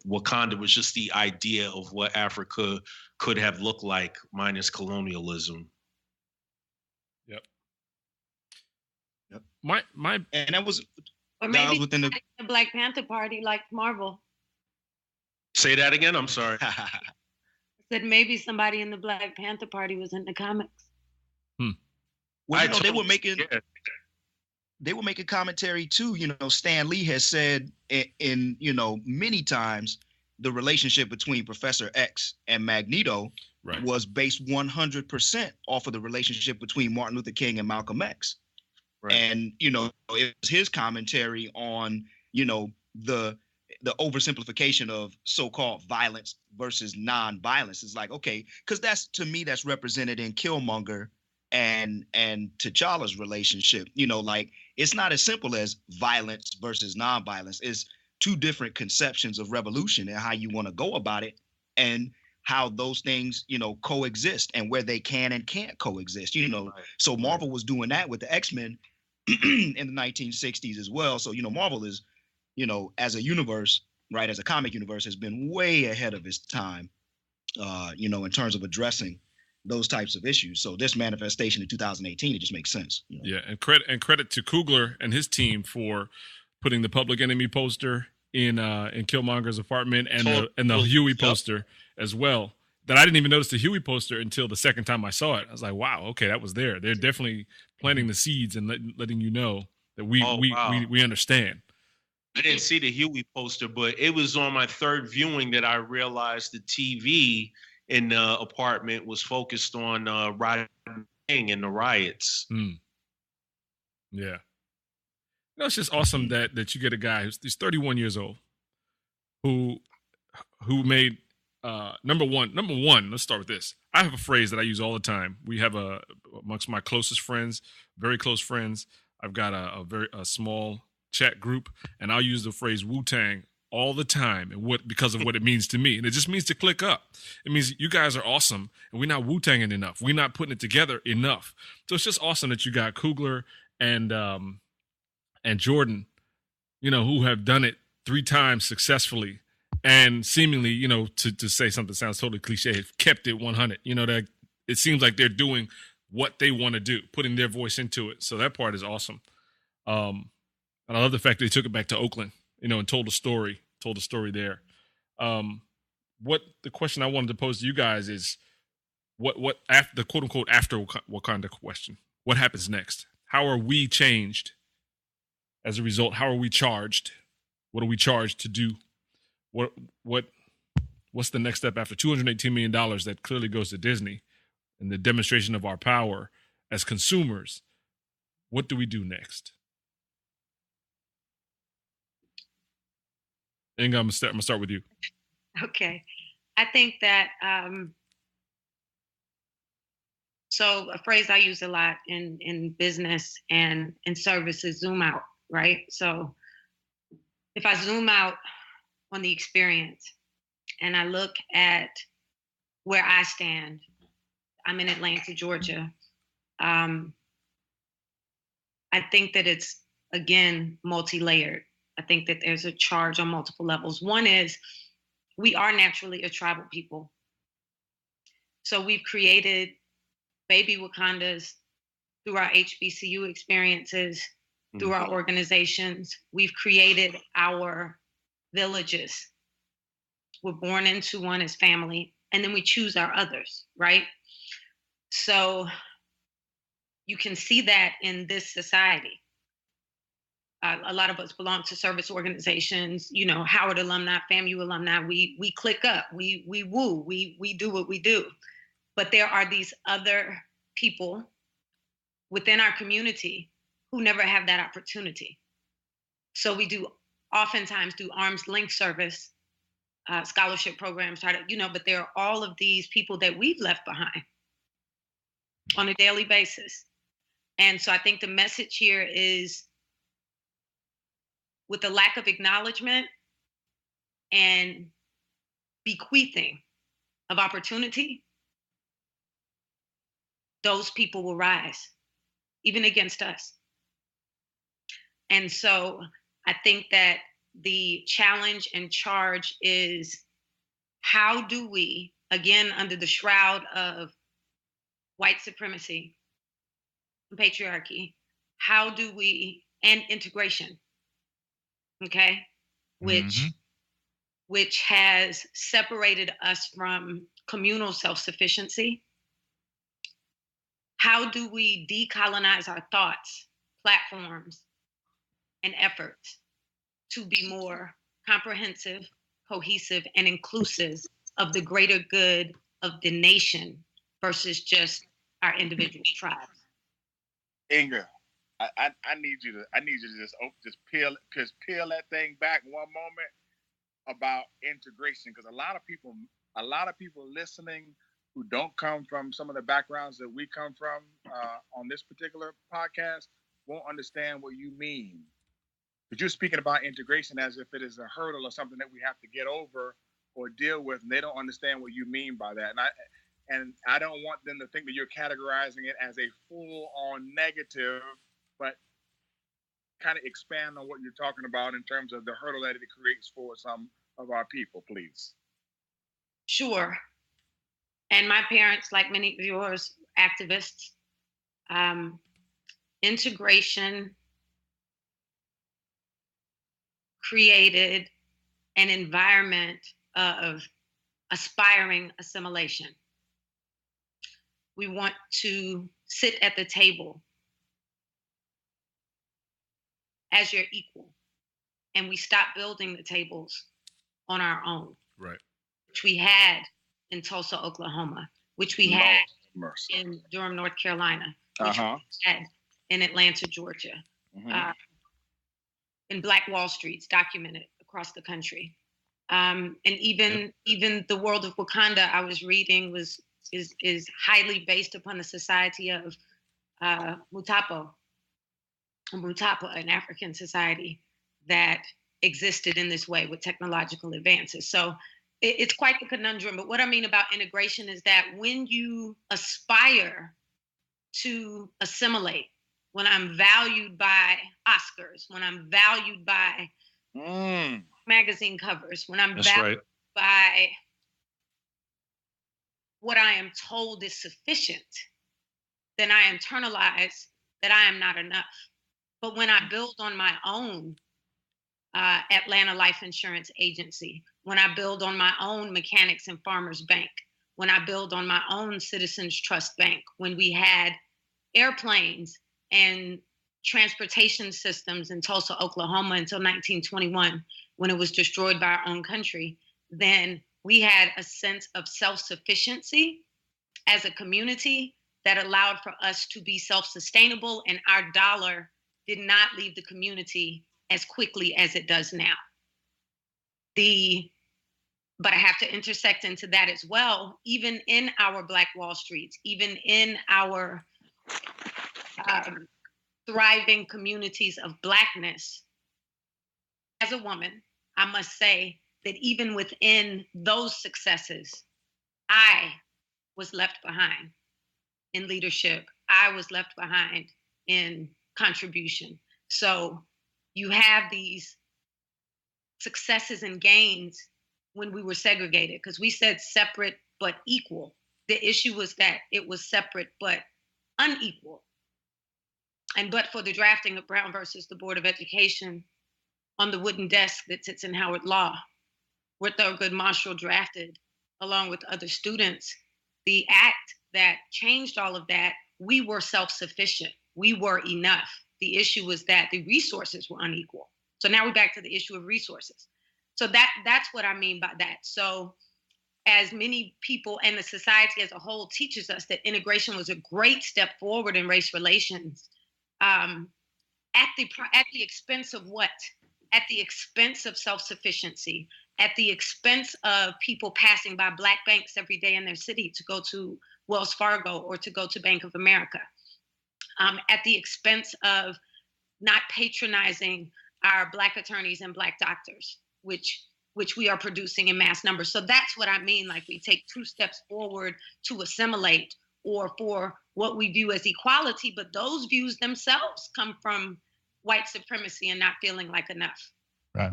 Wakanda was just the idea of what Africa could have looked like minus colonialism. Yep. Yep. My And that was Or that maybe was within the the Black Panther Party, like Marvel. Say that again. I'm sorry. Said maybe somebody in the Black Panther Party was in the comics. Well, they totally- were making yeah. they were making commentary too. Stan Lee has said in many times the relationship between Professor X and Magneto Right. was based 100% off of the relationship between Martin Luther King and Malcolm X. Right. And it was his commentary on the oversimplification of so-called violence versus non-violence. It's like, okay, because that's represented in Killmonger and T'Challa's relationship. Like, it's not as simple as violence versus non-violence. It's two different conceptions of revolution and how you want to go about it, and how those things coexist, and where they can and can't coexist. Right. So Marvel was doing that with the X-Men in the 1960s as well. So Marvel is as a universe, right, as a comic universe, has been way ahead of its time, in terms of addressing those types of issues. So this manifestation in 2018, it just makes sense. Yeah, and credit to Coogler and his team for putting the Public Enemy poster in Killmonger's apartment, and the Huey poster as well. That I didn't even notice the Huey poster until the second time I saw it. I was like, wow, okay, that was there. They're definitely planting the seeds and letting you know that we understand. I didn't see the Huey poster, but it was on my third viewing that I realized the TV in the apartment was focused on Rhadi and the riots. Yeah. It's just awesome that you get a guy who's 31 years old who made number one, let's start with this. I have a phrase that I use all the time. We have amongst my closest friends, very close friends, I've got a very small chat group, and I'll use the phrase Wu-Tang all the time, and because of what it means to me. And it just means to click up. It means you guys are awesome, and we're not Wu-Tanging enough. We're not putting it together enough. So it's just awesome that you got Coogler and Jordan, who have done it 3 times successfully, and seemingly, to say something that sounds totally cliche, have kept it 100. That it seems like they're doing what they want to do, putting their voice into it. So that part is awesome. And I love the fact that they took it back to Oakland, and told a story there. What the question I wanted to pose to you guys is, what after the quote unquote after Wakanda question? What happens next? How are we changed as a result? How are we charged What are we charged to do? What's the next step after $218 million that clearly goes to Disney and the demonstration of our power as consumers? What do we do next? Inga, I'm gonna start with you. Okay. I think that, so a phrase I use a lot in business and in service is zoom out, right? So if I zoom out on the experience and I look at where I stand, I'm in Atlanta, Georgia. I think that it's, again, multi-layered. I think that there's a charge on multiple levels. One is we are naturally a tribal people. So we've created baby Wakandas through our HBCU experiences, through our organizations. We've created our villages. We're born into one as family, and then we choose our others, right? So you can see that in this society. A lot of us belong to service organizations, you know, Howard alumni, FAMU alumni. We click up, we woo, we do what we do. But there are these other people within our community who never have that opportunity. So we oftentimes do arm's length service, scholarship programs, but there are all of these people that we've left behind on a daily basis. And so I think the message here is, with the lack of acknowledgement and bequeathing of opportunity, those people will rise, even against us. And so I think that the challenge and charge is, how do we, again, under the shroud of white supremacy and patriarchy, and integration, okay, which has separated us from communal self-sufficiency. How do we decolonize our thoughts, platforms, and efforts to be more comprehensive, cohesive, and inclusive of the greater good of the nation versus just our individual tribes? Inga, I need you to just peel that thing back one moment about integration, because a lot of people listening who don't come from some of the backgrounds that we come from on this particular podcast won't understand what you mean. But you're speaking about integration as if it is a hurdle or something that we have to get over or deal with, and they don't understand what you mean by that. And I don't want them to think that you're categorizing it as a full-on negative, but kind of expand on what you're talking about in terms of the hurdle that it creates for some of our people, please. Sure. And my parents, like many of yours, activists, integration created an environment of aspiring assimilation. We want to sit at the table as your equal, and we stop building the tables on our own. Right. Which we had in Tulsa, Oklahoma, which we had in Durham, North Carolina, which we had in Atlanta, Georgia, in Black Wall Streets documented across the country. And even the world of Wakanda I was reading is highly based upon the society of Mutapa, an African society that existed in this way with technological advances. So it's quite the conundrum. But what I mean about integration is that when you aspire to assimilate, when I'm valued by Oscars, when I'm valued by magazine covers, when I'm valued by what I am told is sufficient, then I internalize that I am not enough. But when I build on my own Atlanta Life Insurance Agency, when I build on my own Mechanics and Farmers Bank, when I build on my own Citizens Trust Bank, when we had airplanes and transportation systems in Tulsa, Oklahoma until 1921, when it was destroyed by our own country, then we had a sense of self-sufficiency as a community that allowed for us to be self-sustainable, and our dollar did not leave the community as quickly as it does now. But I have to intersect into that as well. Even in our Black Wall Streets, even in our thriving communities of Blackness, as a woman, I must say that even within those successes, I was left behind in leadership. I was left behind in contribution. So you have these successes and gains when we were segregated, because we said separate but equal. The issue was that it was separate but unequal. And but for the drafting of Brown versus the Board of Education on the wooden desk that sits in Howard Law, where Thurgood Marshall drafted, along with other students, the act that changed all of that, we were self-sufficient. We were enough. The issue was that the resources were unequal. So now we're back to the issue of resources. So that's what I mean by that. So as many people and the society as a whole teaches us that integration was a great step forward in race relations, at the expense of what? At the expense of self-sufficiency, at the expense of people passing by Black banks every day in their city to go to Wells Fargo or to go to Bank of America, at the expense of not patronizing our Black attorneys and Black doctors, which we are producing in mass numbers. So that's what I mean, like we take 2 steps forward to assimilate or for what we view as equality, but those views themselves come from white supremacy and not feeling like enough. Right.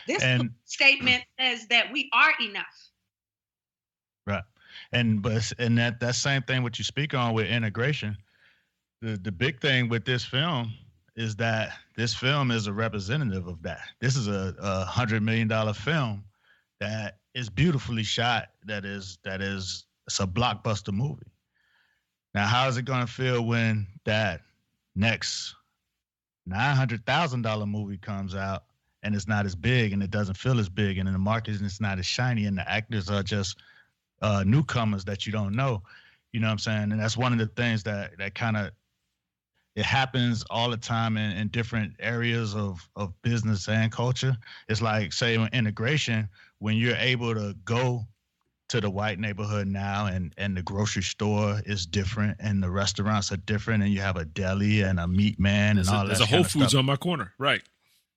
This statement says that we are enough. Right. And that same thing what you speak on with integration, the big thing with this film is that this film is a representative of that. This is a $100 million film that is beautifully shot. It's a blockbuster movie. Now, how is it going to feel when that next $900,000 movie comes out and it's not as big and it doesn't feel as big and in the market it's not as shiny and the actors are just newcomers that you don't know? You know what I'm saying? And that's one of the things that kind of, it happens all the time in different areas of business and culture. It's like, say, in integration, when you're able to go to the white neighborhood now and the grocery store is different and the restaurants are different and you have a deli and a meat man and all that. There's a Whole Foods on my corner, right?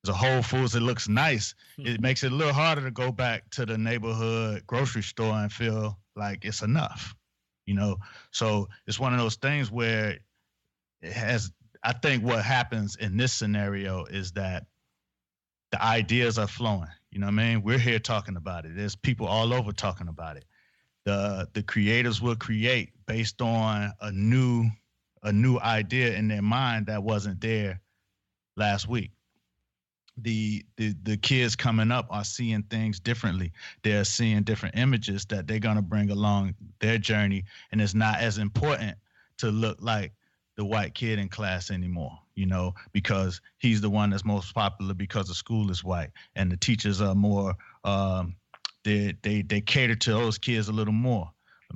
There's a Whole Foods. It looks nice. It makes it a little harder to go back to the neighborhood grocery store and feel like it's enough, you know? So it's one of those things where I think what happens in this scenario is that the ideas are flowing. You know what I mean? We're here talking about it. There's people all over talking about it. The creators will create based on a new idea in their mind that wasn't there last week. The kids coming up are seeing things differently. They're seeing different images that they're gonna bring along their journey, and it's not as important to look like the white kid in class anymore, you know, because he's the one that's most popular because the school is white and the teachers are more, they cater to those kids a little more.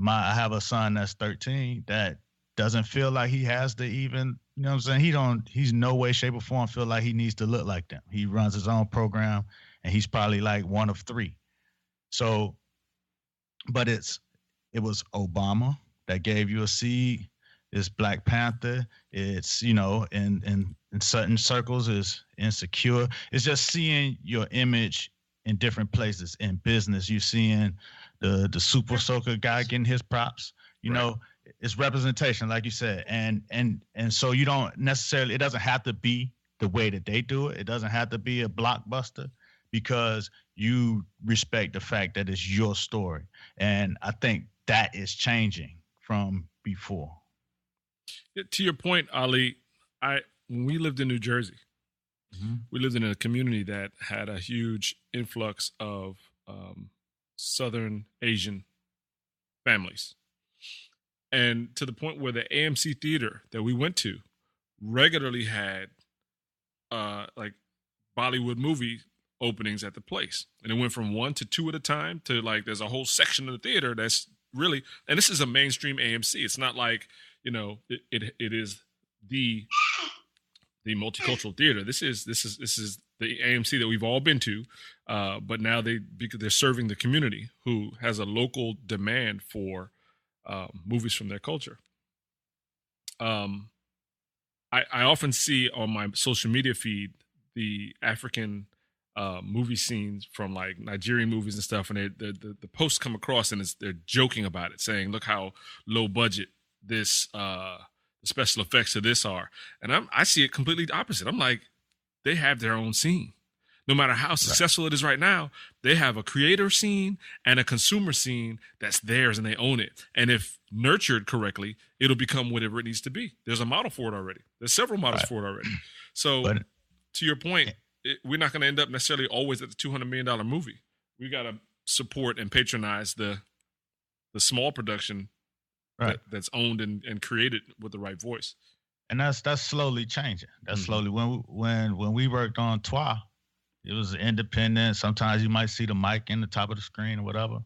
I have a son that's 13 that doesn't feel like he has to even, you know what I'm saying? He's no way, shape or form feel like he needs to look like them. He runs his own program and he's probably like one of 3. So, but it was Obama that gave you a seed. It's Black Panther. It's, you know, in certain circles is Insecure. It's just seeing your image in different places. In business, you're seeing the Super Soaker guy getting his props. You know, it's representation, like you said. And so you don't necessarily, it doesn't have to be the way that they do it. It doesn't have to be a blockbuster because you respect the fact that it's your story. And I think that is changing from before. To your point, Ali, when we lived in New Jersey, we lived in a community that had a huge influx of Southern Asian families. And to the point where the AMC theater that we went to regularly had like Bollywood movie openings at the place, and it went from 1 to 2 at a time to like there's a whole section of the theater that's really, and this is a mainstream AMC. It's not like, you know, it is the multicultural theater. This is the AMC that we've all been to, but now because they're serving the community who has a local demand for movies from their culture. I often see on my social media feed the African movie scenes from like Nigerian movies and stuff, and the posts come across and they're joking about it, saying, "Look how low budget this the special effects of this are," and I see it completely opposite. I'm like, they have their own scene. No matter how successful it is right now, they have a creator scene and a consumer scene that's theirs, and they own it. And if nurtured correctly, it'll become whatever it needs to be. There's a model for it already. There's several models for it already. So, to your point, we're not going to end up necessarily always at the $200 million movie. We got to support and patronize the small production that's owned and created with the right voice. And that's slowly changing. That's slowly when we worked on Twa, it was independent. Sometimes you might see the mic in the top of the screen or whatever.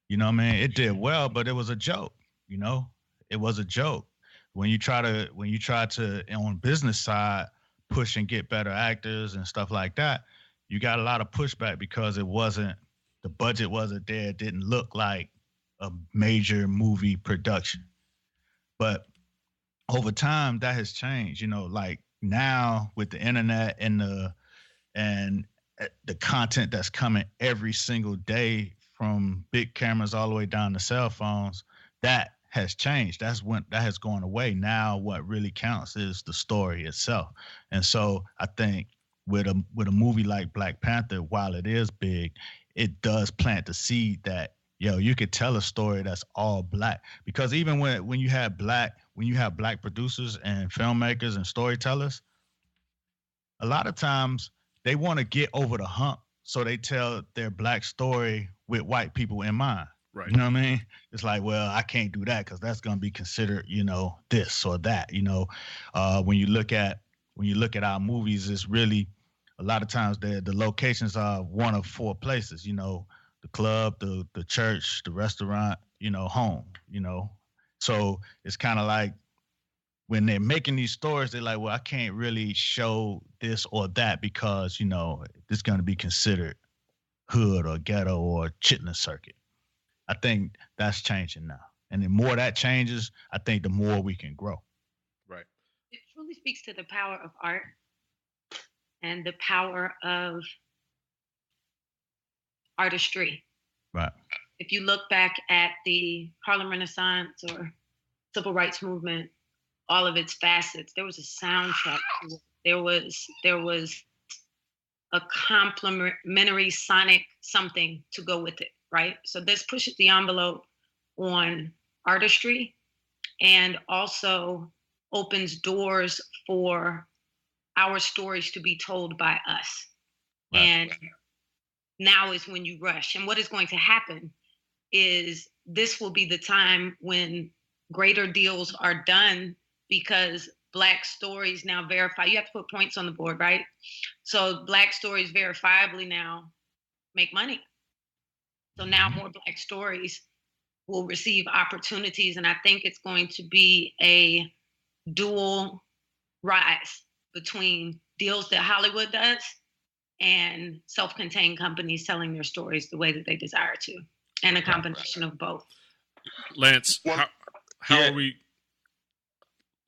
You know what I mean? It did well, but it was a joke. You know, it was a joke. When you try to on business side push and get better actors and stuff like that, you got a lot of pushback because the budget wasn't there. It didn't look like a major movie production. But over time, that has changed. You know, like now with the internet and the content that's coming every single day from big cameras all the way down to cell phones, that has changed. That has gone away. Now what really counts is the story itself. And so I think with a movie like Black Panther, while it is big, it does plant the seed that, you could tell a story that's all Black. Because even when you have Black producers and filmmakers and storytellers, a lot of times they want to get over the hump, so they tell their Black story with white people in mind. Right. You know what I mean? It's like, well, I can't do that because that's going to be considered, this or that. When you look at our movies, it's really a lot of times the locations are one of 4 places. The club, the church, the restaurant, home. So it's kind of like when they're making these stories, they're like, well, I can't really show this or that because this is going to be considered hood or ghetto or chitlin circuit. I think that's changing now. And the more that changes, I think the more we can grow. Right. It truly speaks to the power of art and the power of artistry. Right. If you look back at the Harlem Renaissance or Civil Rights Movement, all of its facets, there was a soundtrack to it. There was a complementary sonic something to go with it. Right? So this pushes the envelope on artistry and also opens doors for our stories to be told by us. Right. And now is when you rush. And what is going to happen is this will be the time when greater deals are done because Black stories now verify. You have to put points on the board, right? So Black stories verifiably now make money. So now more Black stories will receive opportunities. And I think it's going to be a dual rise between deals that Hollywood does and self-contained companies telling their stories the way that they desire to, and a combination of both. Lance, how are we?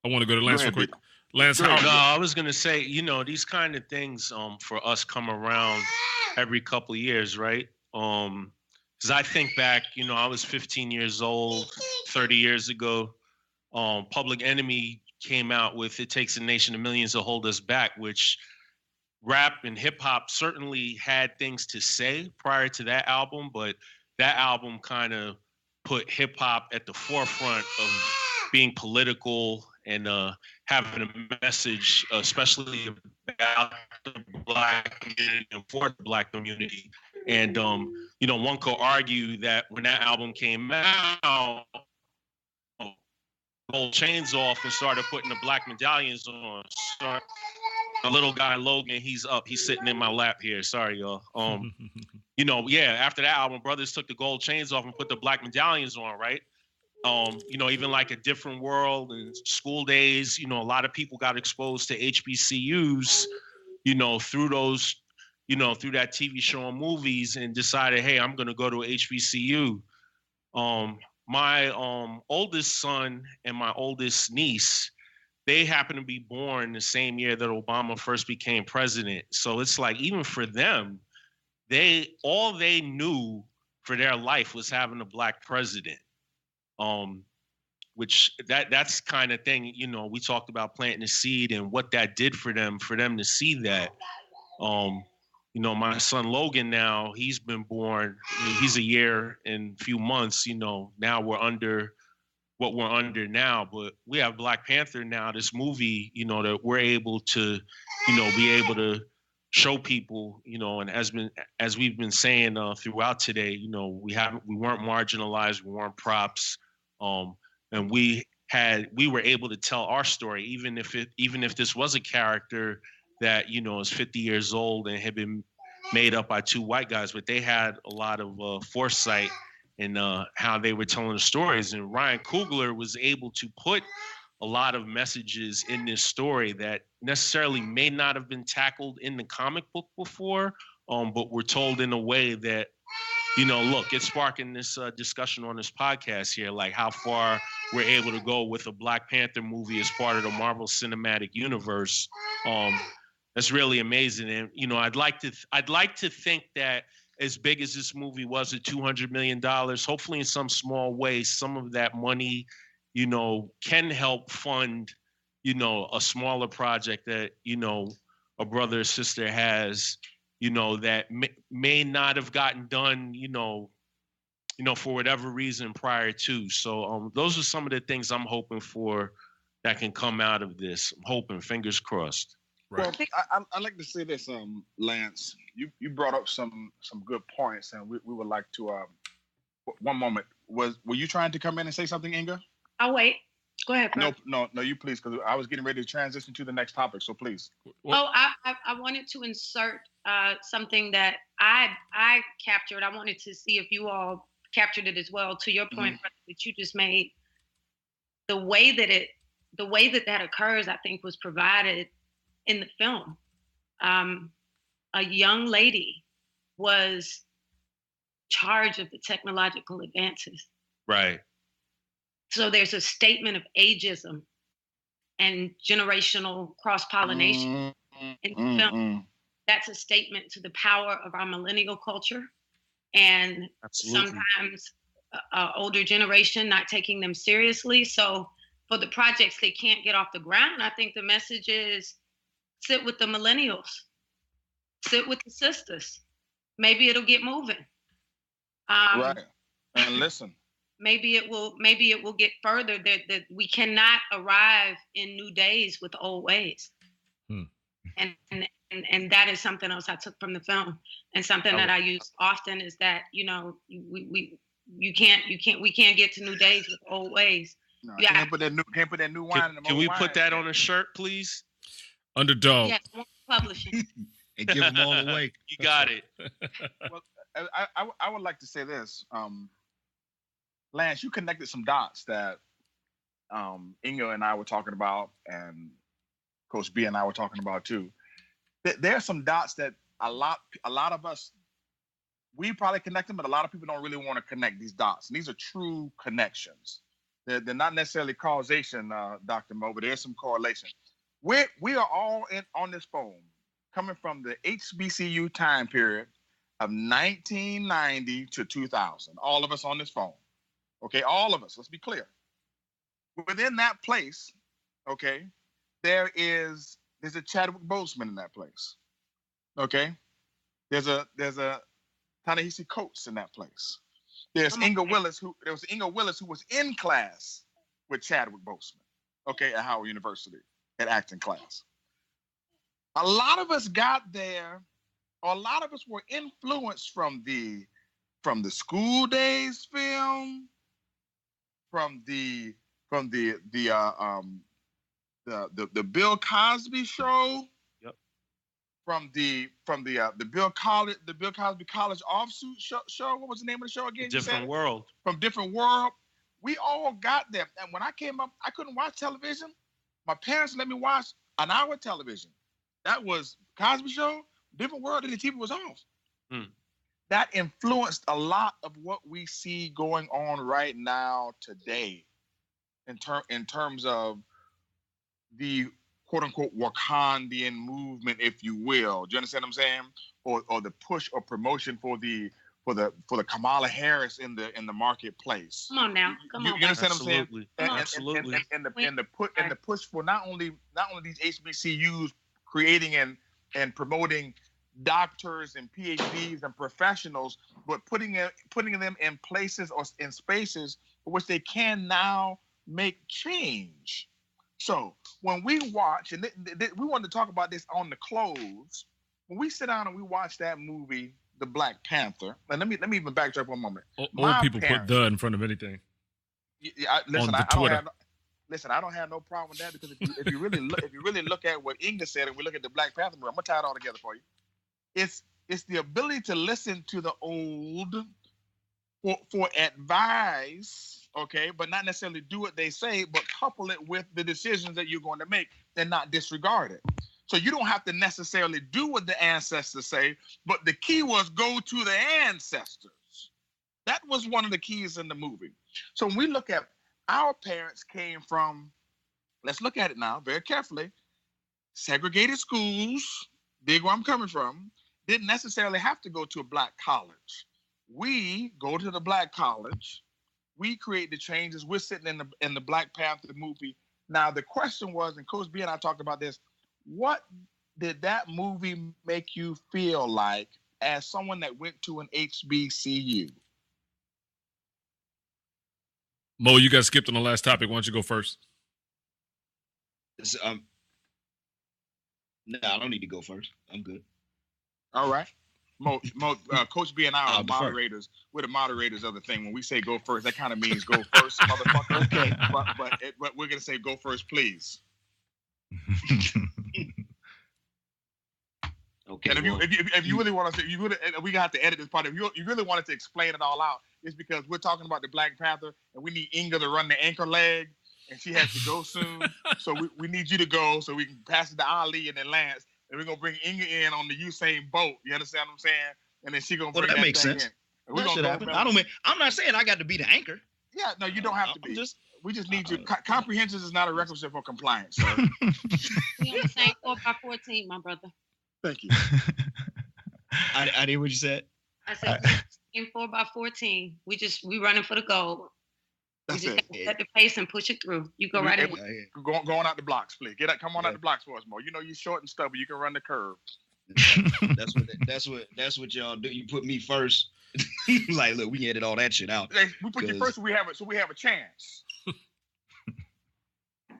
I want to go to Lance real quick. Lance, I was going to say, these kind of things for us come around every couple of years, right? Because I think back, I was 15 years old 30 years ago. Public Enemy came out with It Takes a Nation of Millions to Hold Us Back, which rap and hip hop certainly had things to say prior to that album, but that album kind of put hip hop at the forefront of being political and having a message, especially about the Black community and for the Black community. And, one could argue that when that album came out, gold chains off and started putting the black medallions on. So, a little guy Logan, he's up. He's sitting in my lap here. Sorry, y'all. You know, yeah. After that album, brothers took the gold chains off and put the black medallions on, right? You know, even like A Different World and School Days. You know, a lot of people got exposed to HBCUs. You know, through those, you know, through that TV show and movies, and decided, hey, I'm gonna go to a HBCU. My oldest son and my oldest niece, they happen to be born the same year that Obama first became president. So it's like, even for them, all they knew for their life was having a black president. Which that's kind of thing, you know, we talked about planting a seed and what that did for them to see that. You know, my son Logan now, he's been born, he's a year and a few months, you know, now we're under what we're under now, but we have Black Panther now, this movie, you know, that we're able to, you know, be able to show people, you know, and as we've been saying throughout today, you know, we weren't marginalized, we weren't props, and we were able to tell our story, even if this was a character that, you know, is 50 years old and had been made up by two white guys, but they had a lot of foresight in how they were telling the stories. And Ryan Coogler was able to put a lot of messages in this story that necessarily may not have been tackled in the comic book before, but were told in a way that, you know, look, it's sparking this discussion on this podcast here, like how far we're able to go with a Black Panther movie as part of the Marvel Cinematic Universe. That's really amazing. And, you know, I'd like to think that as big as this movie was at $200 million, hopefully in some small way, some of that money, you know, can help fund, you know, a smaller project that, you know, a brother or sister has, you know, that may not have gotten done, you know, for whatever reason prior to. So those are some of the things I'm hoping for that can come out of this. I'm hoping, fingers crossed. Right. Well, I'd like to say this, Lance. You brought up some good points, and we would like to. One moment, were you trying to come in and say something, Inga? I'll wait. Go ahead. Bro. No, you please, because I was getting ready to transition to the next topic. So please. I wanted to insert something that I captured. I wanted to see if you all captured it as well. To your point that you just made, the way that occurs, I think, was provided in the film. A young lady was in charge of the technological advances. Right. So there's a statement of ageism and generational cross-pollination in the film. That's a statement to the power of our millennial culture, and sometimes older generation not taking them seriously. So for the projects that can't get off the ground, I think the message is sit with the millennials, sit with the sisters. Maybe it'll get moving. Right, and listen. Maybe it will get further. That we cannot arrive in new days with old ways. And that is something else I took from the film, and something that I use often is that, you know, we can't get to new days with old ways. No, can't put that new wine in the Can we put that on a shirt, please? Underdog. Yes, publishing. And give them all away. You got it. Well, I would like to say this. Lance, you connected some dots that Inga and I were talking about, and Coach B and I were talking about too. There are some dots that a lot of us, we probably connect them, but a lot of people don't really want to connect these dots. And these are true connections. They're not necessarily causation, Dr. Mo, but there's some correlation. We are all on this phone coming from the HBCU time period of 1990 to 2000. All of us on this phone. Okay, all of us. Let's be clear. Within that place, okay, there's a Chadwick Boseman in that place. Okay, there's a Ta-Nehisi Coates in that place. There's Inga Willis who was in class with Chadwick Boseman. Okay, at Howard University at acting class. A lot of us got there, or a lot of us were influenced from the School Days film, from the from the Bill Cosby show. Yep. From the Bill Cosby College offsuit show. What was the name of the show again? Different World. From Different World. We all got them. And when I came up, I couldn't watch television. My parents let me watch an hour television. That was Cosby Show, Different World, and the TV was off. That influenced a lot of what we see going on right now today in terms of the quote unquote Wakandian movement, if you will. Do you understand what I'm saying? Or the push or promotion for the Kamala Harris in the marketplace. Come on now. Come on. You understand what I'm saying? Absolutely. And the push for not only these HBCUs creating and promoting doctors and PhDs and professionals, but putting them in places or in spaces for which they can now make change. So when we watch, and we wanted to talk about this on the close, when we sit down and we watch that movie, The Black Panther, and let me even backtrack one moment. Old people put "the" in front of anything. Listen, on Twitter. I don't have no problem with that, because if you really look at what Inga said, and we look at the Black Panther movie, I'm gonna tie it all together for you. It's the ability to listen to the old for advice, okay, but not necessarily do what they say, but couple it with the decisions that you're going to make and not disregard it. So you don't have to necessarily do what the ancestors say, but the key was go to the ancestors. That was one of the keys in the movie. So when we look at our parents came from, let's look at it now very carefully, segregated schools, dig where I'm coming from, didn't necessarily have to go to a black college. We go to the black college, we create the changes, we're sitting in the Black Panther movie. Now the question was, and Coach B and I talked about this, what did that movie make you feel like as someone that went to an HBCU? Mo, you got skipped on the last topic. Why don't you go first? No, I don't need to go first. I'm good. All right. Coach B and I are I'll defer. moderators. We're the moderators of the thing. When we say go first, that kind of means go first, motherfucker. Okay. But we're gonna say go first, please. Okay. And if you really want to, we got to edit this part. If you really wanted to explain it all out, it's because we're talking about the Black Panther, and we need Inga to run the anchor leg, and she has to go soon. So we need you to go so we can pass it to Ali and then Lance, and we're gonna bring Inga in on the Usain Bolt. You understand what I'm saying? And then she gonna bring that makes thing sense. in. And we're That should gonna happen. I'm not saying I got to be the anchor. Yeah, no, you don't have to be. We just need you. Comprehension is not a requisite for compliance. So. We on the same 4x14, my brother. Thank you. I didn't what you said. I said in 4x14. We running for the goal. We That's just it. have to set the pace and push it through. You go right in. Going out the blocks, please. Come on out the blocks for us, Mo. You know you're short and stubborn. You can run the curve. That's what y'all do. You put me first. Like, look, we can edit all that shit out. We put you first, so we have a chance.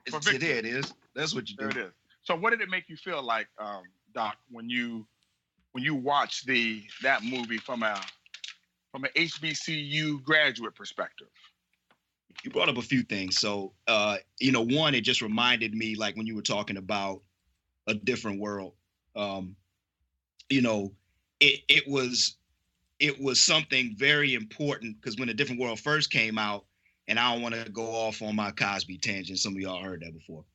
There it is. That's what you do. There it is. So, what did it make you feel like, Doc, when you watched that movie from an HBCU graduate perspective? You brought up a few things. So, one, it just reminded me, like when you were talking about A Different World, it was something very important, because when A Different World first came out, and I don't want to go off on my Cosby tangent, some of y'all heard that before,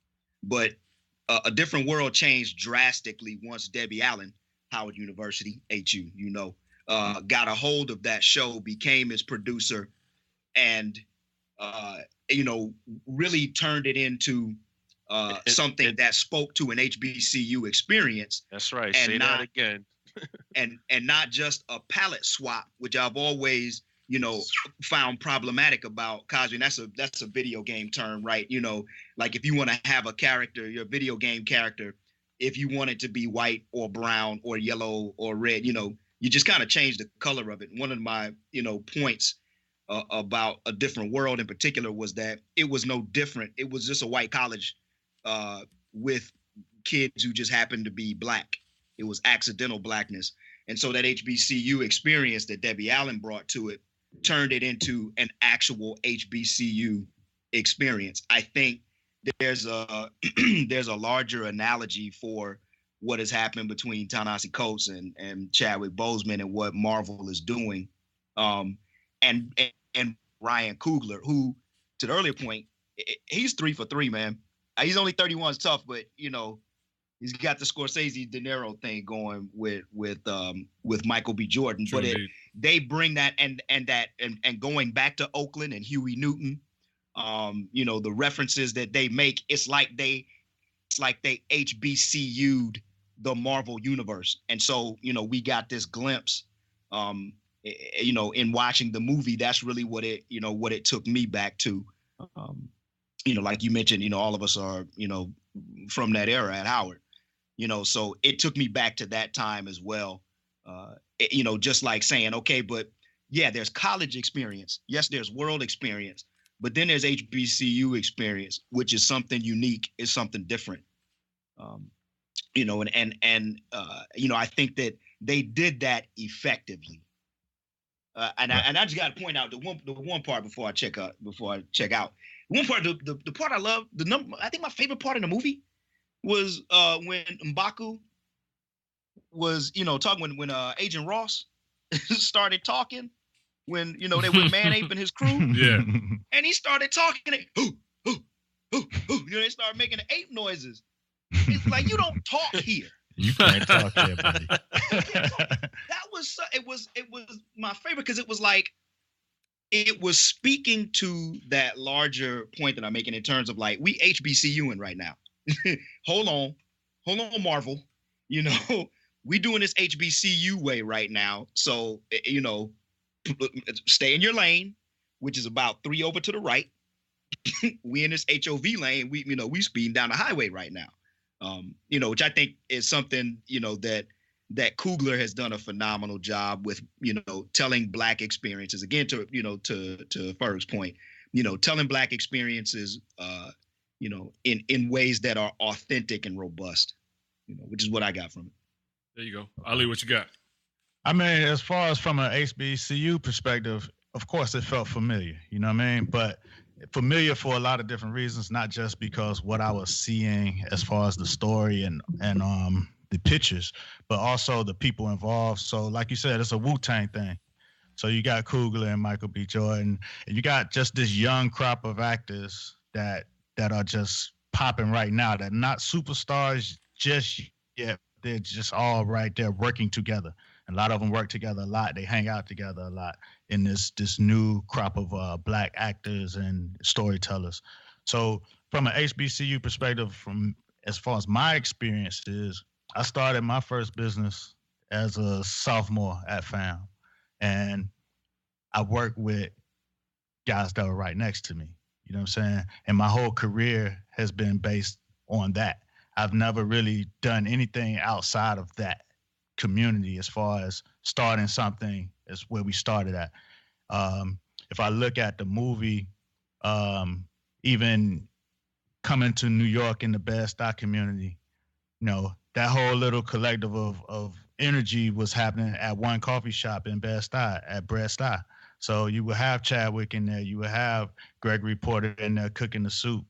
but A Different World changed drastically once Debbie Allen, Howard University, HU, got a hold of that show, became his producer, and really turned it into something that spoke to an HBCU experience. That's right. And Say that again. and not just a palette swap, which I've always, found problematic about Cosby. And that's a video game term, right? Like if you want to have a character, your video game character, if you want it to be white or brown or yellow or red, you just kind of change the color of it. One of my, points about A Different World in particular was that it was no different. It was just a white college with kids who just happened to be black. It was accidental blackness. And so that HBCU experience that Debbie Allen brought to it turned it into an actual HBCU experience. I think there's a there's a larger analogy for what has happened between Ta-Nehisi Coates and Chadwick Boseman and what Marvel is doing, and Ryan Coogler, who, to the earlier point, he's 3 for 3, man. He's only 31, is tough, but he's got the Scorsese De Niro thing going with Michael B. Jordan. True, but they bring that and going back to Oakland and Huey Newton, the references that they make, it's like they HBCU'd the Marvel universe. And so, we got this glimpse, in watching the movie. That's really what it took me back to. Like you mentioned, all of us are, from that era at Howard, so it took me back to that time as well. Just like saying, okay, but yeah, there's college experience. Yes, there's world experience, but then there's HBCU experience, which is something unique, is something different. I think that they did that effectively. And I just got to point out the one part before I check out. One part, the part I love, I think my favorite part in the movie was when M'Baku was, talking when Agent Ross started talking, when they were man aping his crew. Yeah. And he started talking, they started making the ape noises. It's like, you don't talk here. You can't talk here, buddy. It was my favorite, because it was like, it was speaking to that larger point that I'm making in terms of like, we HBCUing right now. Hold on, Marvel. We doing this HBCU way right now. So, stay in your lane, which is about 3 over to the right. We in this HOV lane. We speeding down the highway right now. Which I think is something, that Coogler has done a phenomenal job with, telling Black experiences. Again, to Ferg's point, telling Black experiences, in ways that are authentic and robust, which is what I got from it. There you go. Ali, what you got? I mean, as far as from an HBCU perspective, of course, it felt familiar, you know what I mean? But familiar for a lot of different reasons, not just because what I was seeing as far as the story and the pictures, but also the people involved. So like you said, it's a Wu-Tang thing. So you got Coogler and Michael B. Jordan, and you got just this young crop of actors that are just popping right now, that not superstars just yet. They're just all right there working together. A lot of them work together a lot. They hang out together a lot in this new crop of Black actors and storytellers. So from an HBCU perspective, from as far as my experience is, I started my first business as a sophomore at FAM. And I worked with guys that were right next to me. You know what I'm saying? And my whole career has been based on that. I've never really done anything outside of that community as far as starting something is where we started at. If I look at the movie, even coming to New York in the Bed-Stuy community, that whole little collective of energy was happening at one coffee shop in Bed-Stuy, at Bread-Stuy. So you would have Chadwick in there, you would have Gregory Porter in there cooking the soup.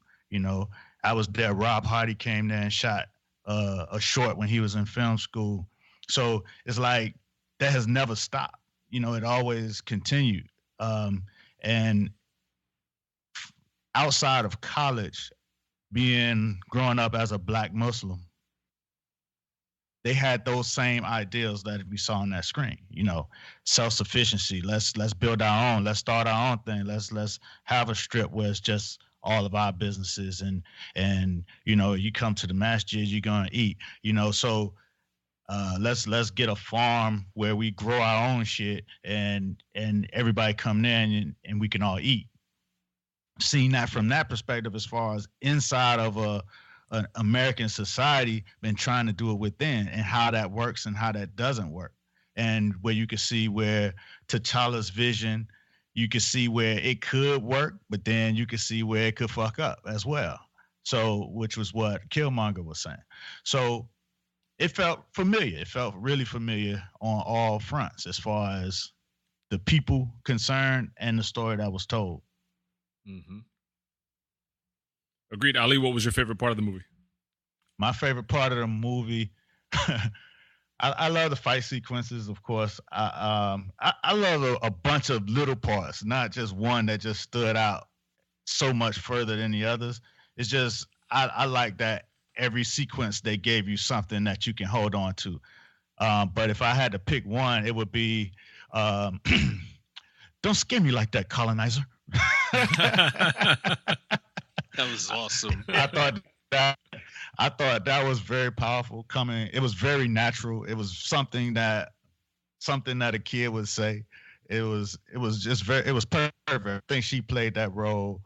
I was there. Rob Hardy came there and shot a short when he was in film school. So it's like that has never stopped. It always continued. And outside of college, growing up as a Black Muslim, they had those same ideals that we saw on that screen. Self-sufficiency. Let's build our own. Let's start our own thing. Let's have a strip where it's just all of our businesses, and you come to the masjid, you're gonna eat. So let's get a farm where we grow our own shit, and everybody come there and we can all eat. Seeing that from that perspective, as far as inside of an American society, been trying to do it within, and how that works and how that doesn't work, and where you can see where T'Challa's vision, you can see where it could work, but then you can see where it could fuck up as well. So, which was what Killmonger was saying. So it felt familiar. It felt really familiar on all fronts as far as the people concerned and the story that was told. Mm-hmm. Agreed. Ali, what was your favorite part of the movie? My favorite part of the movie, I love the fight sequences, of course. I love a bunch of little parts, not just one that just stood out so much further than the others. It's just I like that every sequence they gave you something that you can hold on to. But if I had to pick one, it would be don't scare me like that, colonizer. That was awesome. I thought that was very powerful coming. It was very natural. It was something that a kid would say. It was perfect. I think she played that role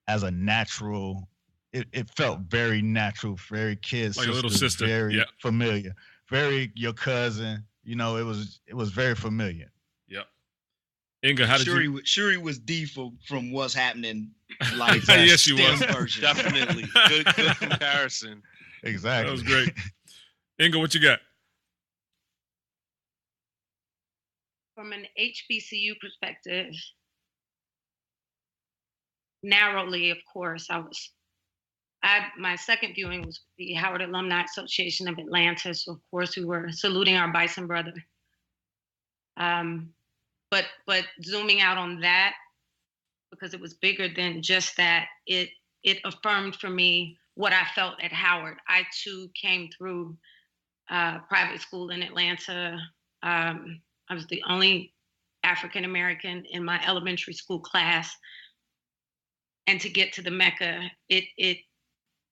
as a natural. It felt very natural, very kid, like a little sister, very familiar, very your cousin. You know, it was very familiar. Yep. Inga, how did you? Shuri was D from what's happening. Like yes, she was version. Definitely good comparison. Exactly. That was great. Inga, what you got? From an HBCU perspective, narrowly, of course, my second viewing was the Howard Alumni Association of Atlanta. So of course we were saluting our Bison brother. But zooming out on that, because it was bigger than just that, it affirmed for me what I felt at Howard. I too came through private school in Atlanta. I was the only African American in my elementary school class. And to get to the Mecca,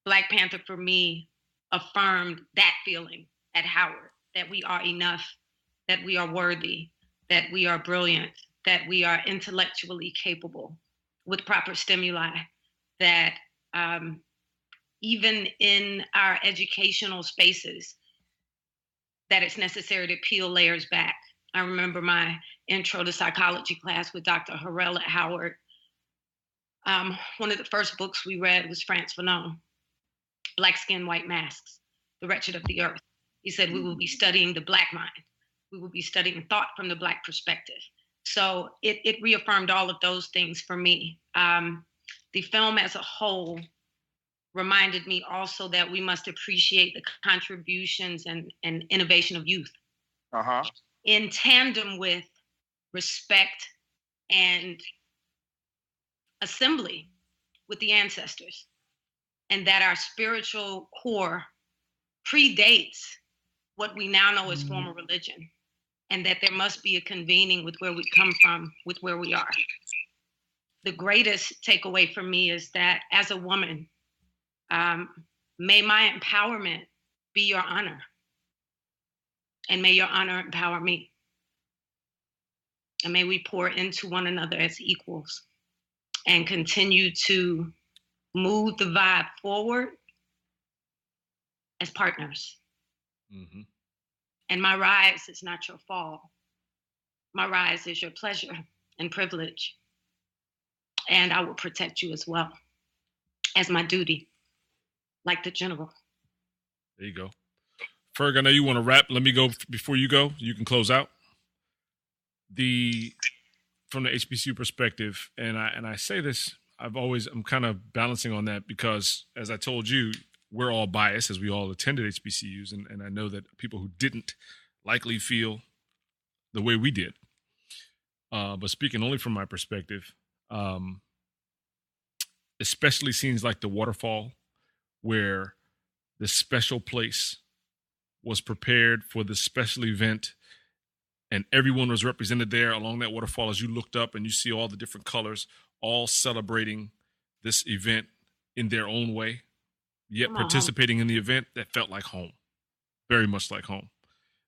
Black Panther for me affirmed that feeling at Howard, that we are enough, that we are worthy, that we are brilliant, that we are intellectually capable with proper stimuli, that even in our educational spaces, that it's necessary to peel layers back. I remember my intro to psychology class with Dr. Harrell at Howard. One of the first books we read was Frantz Fanon, Black Skin, White Masks, The Wretched of the Earth. He said, we will be studying the Black mind. We will be studying thought from the Black perspective. So it reaffirmed all of those things for me. The film as a whole reminded me also that we must appreciate the contributions and innovation of youth. In tandem with respect and assembly with the ancestors, and that our spiritual core predates what we now know as formal religion, and that there must be a convening with where we come from, with where we are. The greatest takeaway for me is that as a woman, may my empowerment be your honor, and may your honor empower me. And may we pour into one another as equals and continue to move the vibe forward as partners. Mm-hmm. And my rise is not your fall. My rise is your pleasure and privilege. And I will protect you as well as my duty, like the general. There you go. Ferg, I know you want to wrap. Let me go before you go. You can close out. From the HBCU perspective, and I say this, I'm kind of balancing on that because, as I told you, we're all biased as we all attended HBCUs, and I know that people who didn't likely feel the way we did. But speaking only from my perspective, especially scenes like the waterfall, where the special place was prepared for the special event, and everyone was represented there along that waterfall as you looked up and you see all the different colors, all celebrating this event in their own way, yet participating in the event. That felt like home, very much like home.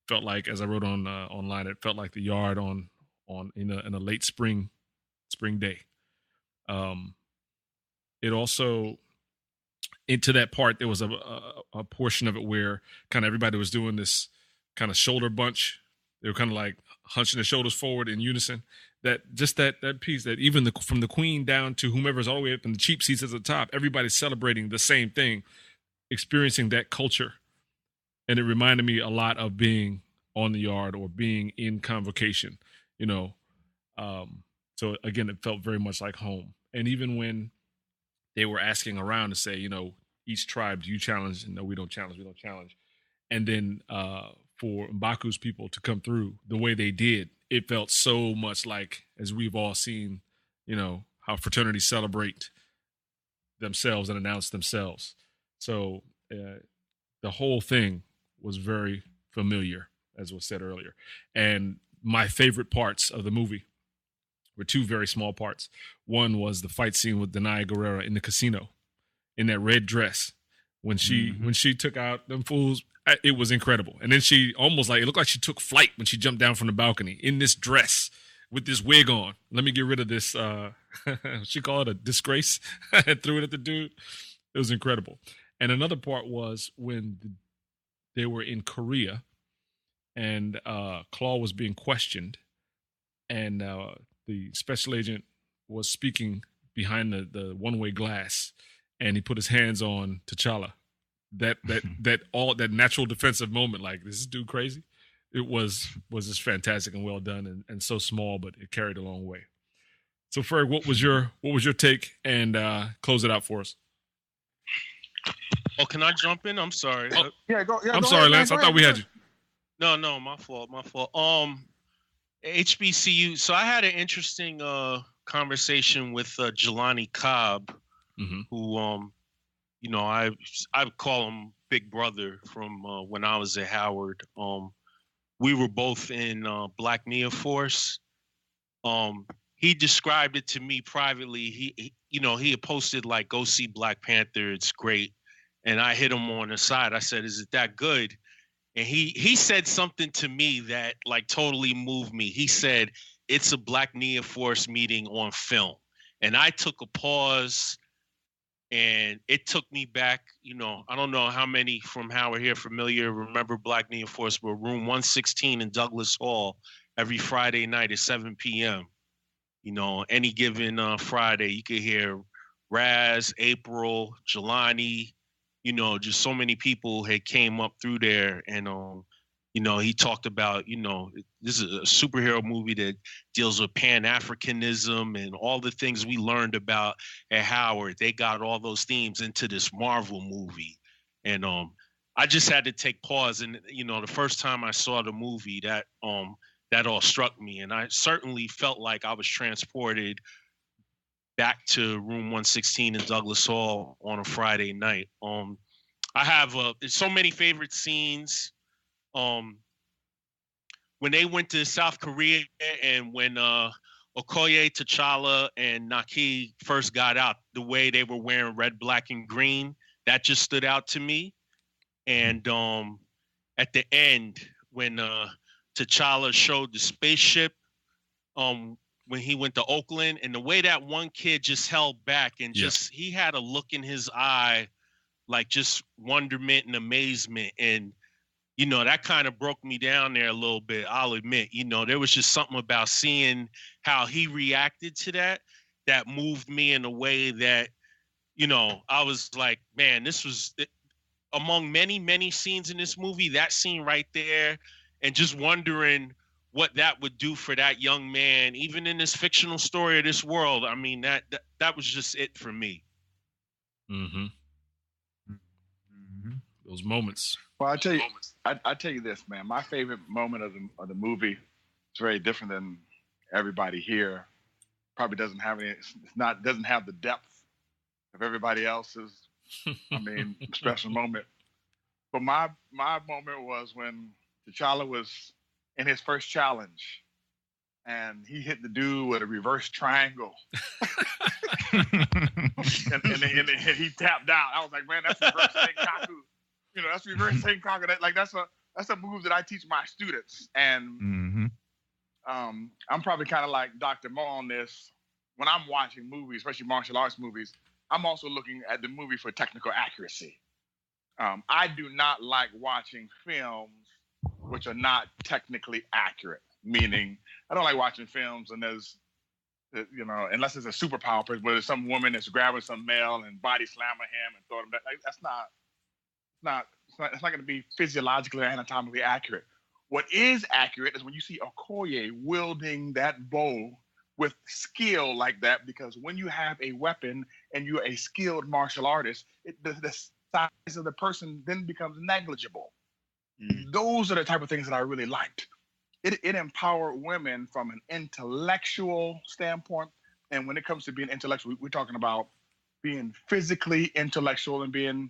Felt like, as I wrote on online, it felt like the yard in a late spring day. It also, into that part, there was a portion of it where kind of everybody was doing this kind of shoulder bunch. They were kind of like hunching their shoulders forward in unison. That piece, that even from the queen down to whomever's all the way up in the cheap seats at the top, everybody's celebrating the same thing, experiencing that culture. And it reminded me a lot of being on the yard or being in convocation, you know. So again, it felt very much like home. And even when they were asking around to say, each tribe, do you challenge? And no, we don't challenge. And then for Mbaku's people to come through the way they did, it felt so much like, as we've all seen, how fraternities celebrate themselves and announce themselves. So the whole thing was very familiar, as was said earlier. And my favorite parts of the movie were two very small parts. One was the fight scene with Danai Gurira in the casino in that red dress. When she took out them fools, it was incredible. And then she almost it looked like she took flight when she jumped down from the balcony in this dress with this wig on. Let me get rid of this, she called it a disgrace, and threw it at the dude. It was incredible. And another part was when they were in Korea and Claw was being questioned, and the special agent was speaking behind the one-way glass, and he put his hands on T'Challa. That natural defensive moment, like, is this dude crazy? It was just fantastic and well done, and so small, but it carried a long way. So Ferg, what was your take, and close it out for us? Oh, can I jump in? I'm sorry. Oh, Yeah, go. Yeah, I'm go sorry, ahead, Lance. man, I go thought we ahead. had you. No, my fault. HBCU. So I had an interesting conversation with Jelani Cobb, who I call him Big Brother from when I was at Howard. We were both in Black Nia Force. He described it to me privately. He had posted like, go see Black Panther, it's great. And I hit him on the side. I said, is it that good? And he said something to me that like totally moved me. He said, it's a Black Nia Force meeting on film. And I took a pause, and it took me back. I don't know how many from Howard here familiar remember Black Nia Force, but room 116 in Douglas Hall every Friday night at 7 p.m. Any given Friday, you could hear Raz, April, Jelani, just so many people had came up through there. And, he talked about, this is a superhero movie that deals with Pan-Africanism and all the things we learned about at Howard. They got all those themes into this Marvel movie. And I just had to take pause. And, the first time I saw the movie, that all struck me. And I certainly felt like I was transported back to room 116 in Douglas Hall on a Friday night. I have so many favorite scenes. When they went to South Korea, and when Okoye, T'Challa, and Naki first got out, the way they were wearing red, black, and green, that just stood out to me. And at the end, when T'Challa showed the spaceship, when he went to Oakland, and the way that one kid just held back and he had a look in his eye, like just wonderment and amazement. And, that kind of broke me down there a little bit. I'll admit, there was just something about seeing how he reacted to that moved me in a way that, I was like, man, this was among many, many scenes in this movie, that scene right there, and just wondering what that would do for that young man, even in this fictional story of this world. I mean, that was just it for me. Mm-hmm. Those moments. Well, I tell you this, man. My favorite moment of the movie is very different than everybody here. Probably doesn't have doesn't have the depth of everybody else's. Special moment. But my moment was when T'Challa was in his first challenge, and he hit the dude with a reverse triangle, and he tapped out. I was like, man, that's reverse Senkaku. That's reverse Senkaku. That's a move that I teach my students. And I'm probably kind of like Dr. Mo on this. When I'm watching movies, especially martial arts movies, I'm also looking at the movie for technical accuracy. I do not like watching films which are not technically accurate. Meaning, I don't like watching films and there's, unless it's a superpower person, where there's some woman that's grabbing some male and body slamming him and throwing him back. Like, that's not going to be physiologically or anatomically accurate. What is accurate is when you see Okoye wielding that bow with skill like that, because when you have a weapon and you're a skilled martial artist, the size of the person then becomes negligible. Those are the type of things that I really liked. It empowered women from an intellectual standpoint. And when it comes to being intellectual, we're talking about being physically intellectual and being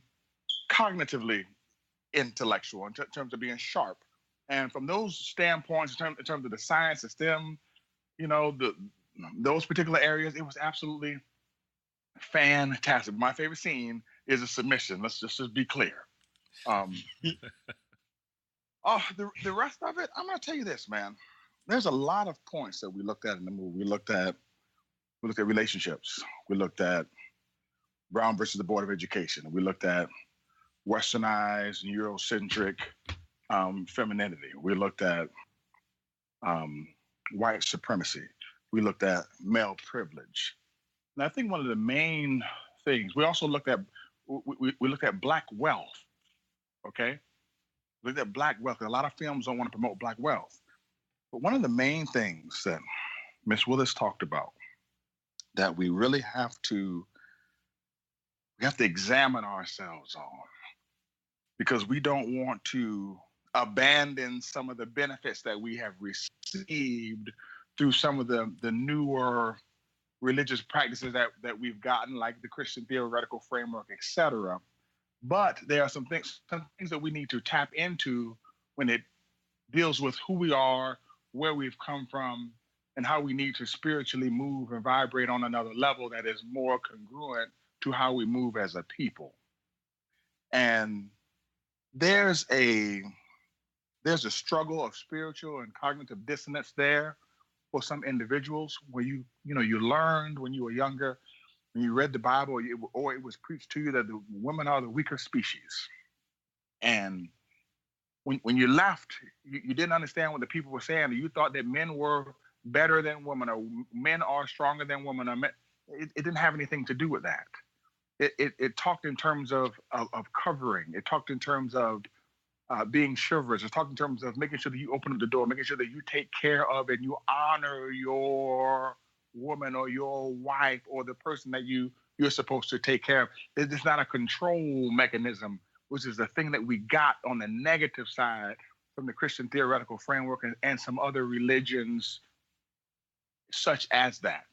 cognitively intellectual in terms of being sharp. And from those standpoints, in terms of the science, the STEM, those particular areas, it was absolutely fantastic. My favorite scene is a submission. Let's just be clear. The rest of it, I'm gonna tell you this, man. There's a lot of points that we looked at in the movie. We looked at relationships. We looked at Brown versus the Board of Education. We looked at westernized, Eurocentric femininity. We looked at white supremacy. We looked at male privilege. And I think one of the main things, we also looked at, we looked at Black wealth, okay? We looked at Black wealth. A lot of films don't want to promote Black wealth. But one of the main things that Miss Willis talked about that we really have to examine ourselves on, because we don't want to abandon some of the benefits that we have received through some of the newer religious practices that we've gotten, like the Christian theoretical framework, etc. But there are some things that we need to tap into when it deals with who we are, where we've come from, and how we need to spiritually move and vibrate on another level that is more congruent to how we move as a people. And there's a struggle of spiritual and cognitive dissonance there for some individuals, where you learned when you were younger, when you read the Bible, or it was preached to you that the women are the weaker species. And when you left, you didn't understand what the people were saying. You thought that men were better than women, or men are stronger than women. Or men. It didn't have anything to do with that. It talked in terms of covering. It talked in terms of being chivalrous. It talked in terms of making sure that you open up the door, making sure that you take care of and you honor your woman or your wife or the person that you're supposed to take care of. It's not a control mechanism, which is the thing that we got on the negative side from the Christian theoretical framework and some other religions such as that.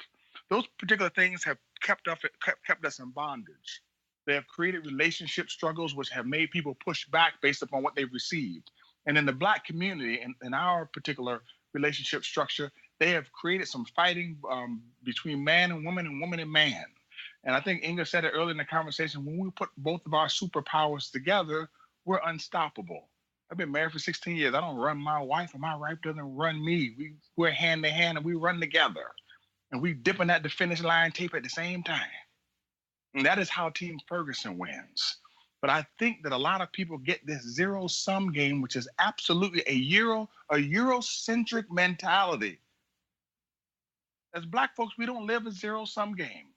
Those particular things have kept us in bondage. They have created relationship struggles which have made people push back based upon what they've received. And in the Black community, in our particular relationship structure, they have created some fighting between man and woman and man. And I think Inga said it earlier in the conversation, when we put both of our superpowers together, we're unstoppable. I've been married for 16 years. I don't run my wife, and my wife doesn't run me. We're hand to hand, and we run together. And we dipping at the finish line tape at the same time. And that is how Team Ferguson wins. But I think that a lot of people get this zero-sum game, which is absolutely a Eurocentric mentality. As Black folks, we don't live a zero-sum game.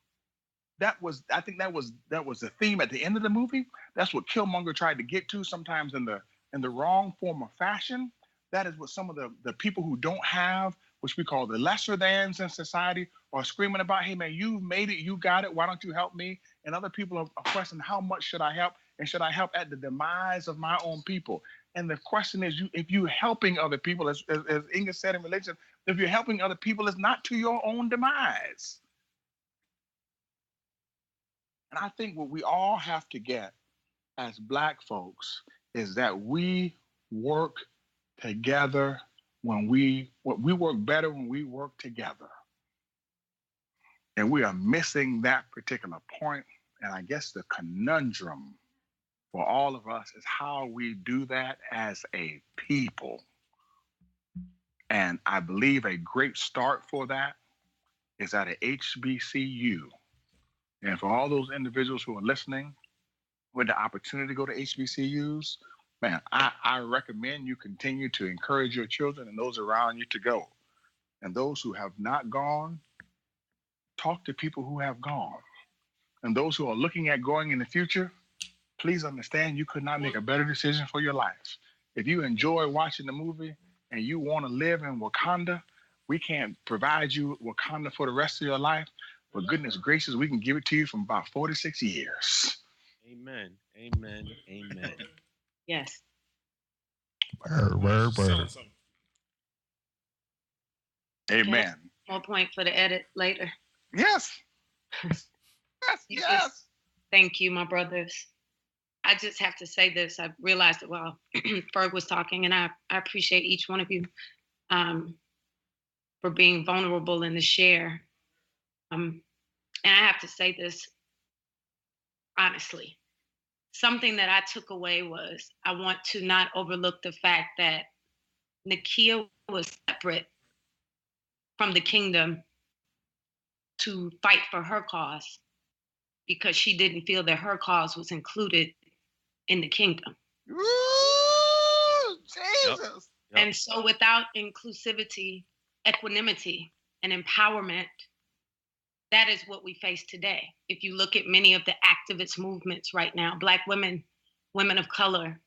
I think that was the theme at the end of the movie. That's what Killmonger tried to get to, sometimes in the wrong form of fashion. That is what some of the people who don't have, which we call the lesser thans in society, are screaming about. Hey man, you made it, you got it, why don't you help me? And other people are questioning, how much should I help? And should I help at the demise of my own people? And the question is, if you're helping other people, as Inga said in religion, if you're helping other people, it's not to your own demise. And I think what we all have to get as Black folks is that we work together we work better when we work together. And we are missing that particular point. And I guess the conundrum for all of us is how we do that as a people. And I believe a great start for that is at a HBCU. And for all those individuals who are listening with the opportunity to go to HBCUs, man, I recommend you continue to encourage your children and those around you to go. And those who have not gone, talk to people who have gone. And those who are looking at going in the future, please understand you could not make a better decision for your life. If you enjoy watching the movie and you want to live in Wakanda, We can't provide you Wakanda for the rest of your life, but goodness gracious, we can give it to you from about 46 years. Amen. Amen. Amen. Yes. Word. Amen. More point for the edit later. Yes. You Yes. just- Thank you, my brothers. I just have to say this. I realized it while Ferg was talking, and I appreciate each one of you for being vulnerable in the share. And I have to say this honestly. Something that I took away was I want to not overlook the fact that Nakia was separate from the kingdom to fight for her cause because she didn't feel that her cause was included in the kingdom. Ooh, Jesus. Yep. And so without inclusivity, equanimity, and empowerment, that is what we face today. If you look at many of the activist movements right now, Black women, women of color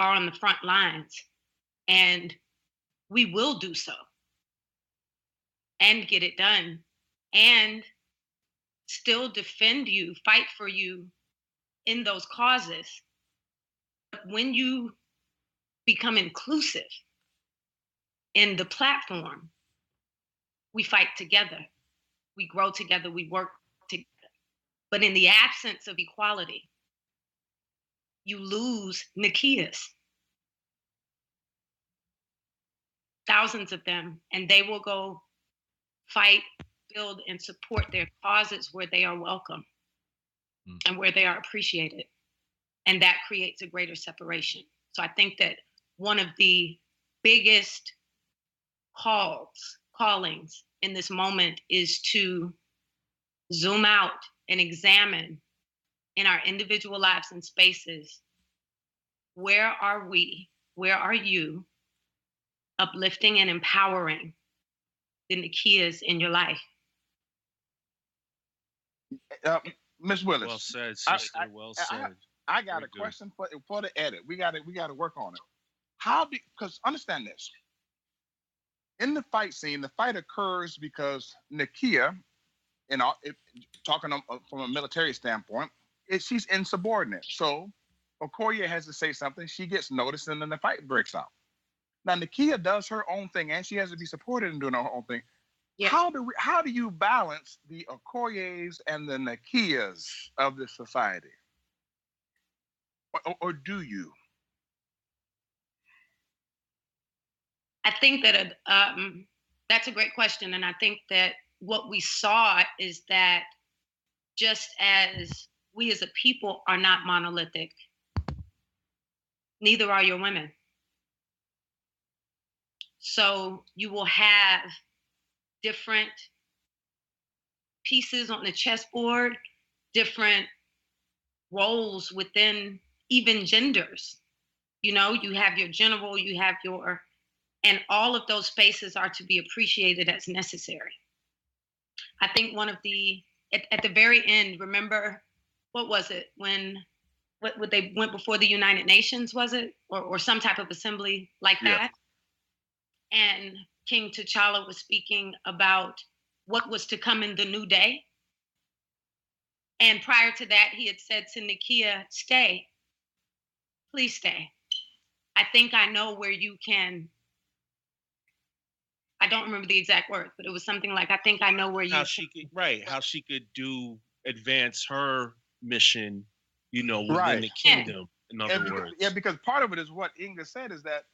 are on the front lines, and we will do so and get it done and still defend you, fight for you in those causes. But when you become inclusive in the platform, we fight together, we grow together, we work together. But in the absence of equality, you lose Nakias. Thousands of them, and they will go fight, build, and support their causes where they are welcome and where they are appreciated. And that creates a greater separation. So I think that one of the biggest callings in this moment is to zoom out and examine in our individual lives and spaces, where are we, where are you uplifting and empowering the Nakias in your life? Miss Willis. Well said, sister. Well said. I got Very a good. question for the edit. We got to work on it. How do, because understand this. In the fight scene, the fight occurs because Nakia, talking from a military standpoint, she's insubordinate. So Okoye has to say something, she gets noticed, and then the fight breaks out. Now Nakia does her own thing, and she has to be supported in doing her own thing. Yeah. How do you balance the Okoyes and the Nakias of this society? Or do you? I think that that's a great question. And I think that what we saw is that just as we as a people are not monolithic, neither are your women. So you will have different pieces on the chessboard, different roles within even genders. You know, you have your general, you have your, and all of those spaces are to be appreciated as necessary. I think one of the, at the very end, remember, what was it when, what they went before the United Nations, was it? Or some type of assembly like that? And King T'Challa was speaking about what was to come in the new day. And prior to that, he had said to Nakia, stay, please stay. I think I know where you can, I don't remember the exact words, but it was something like, I think I know where you How she could advance her mission, within the kingdom, in other words. Yeah, because part of it is what Inga said, is that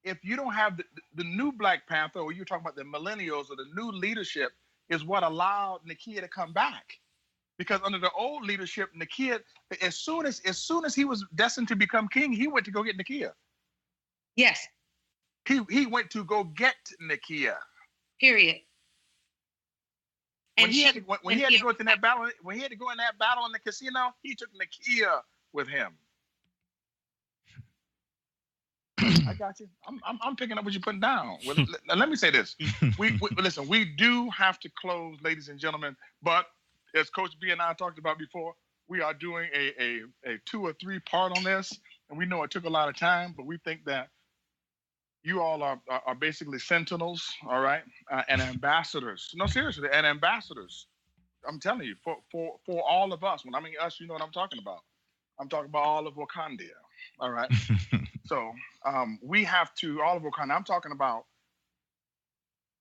if you don't have the new Black Panther, or you're talking about the millennials or the new leadership, is what allowed Nakia to come back. Because under the old leadership, Nakia, as soon as he was destined to become king, he went to go get Nakia. Yes. He went to go get Nakia. Period. When he had to go in that battle in the casino, he took Nakia with him. I got you. I'm picking up what you're putting down. Well, let me say this. Listen, we do have to close, ladies and gentlemen, but as Coach B and I talked about before, we are doing a 2 or 3 part on this, and we know it took a lot of time, but we think that you all are basically sentinels, all right, and ambassadors. No, seriously, and ambassadors. I'm telling you, for all of us. When I mean us, you know what I'm talking about. I'm talking about all of Wakanda. All right. So we have to, all of Wakanda. I'm talking about.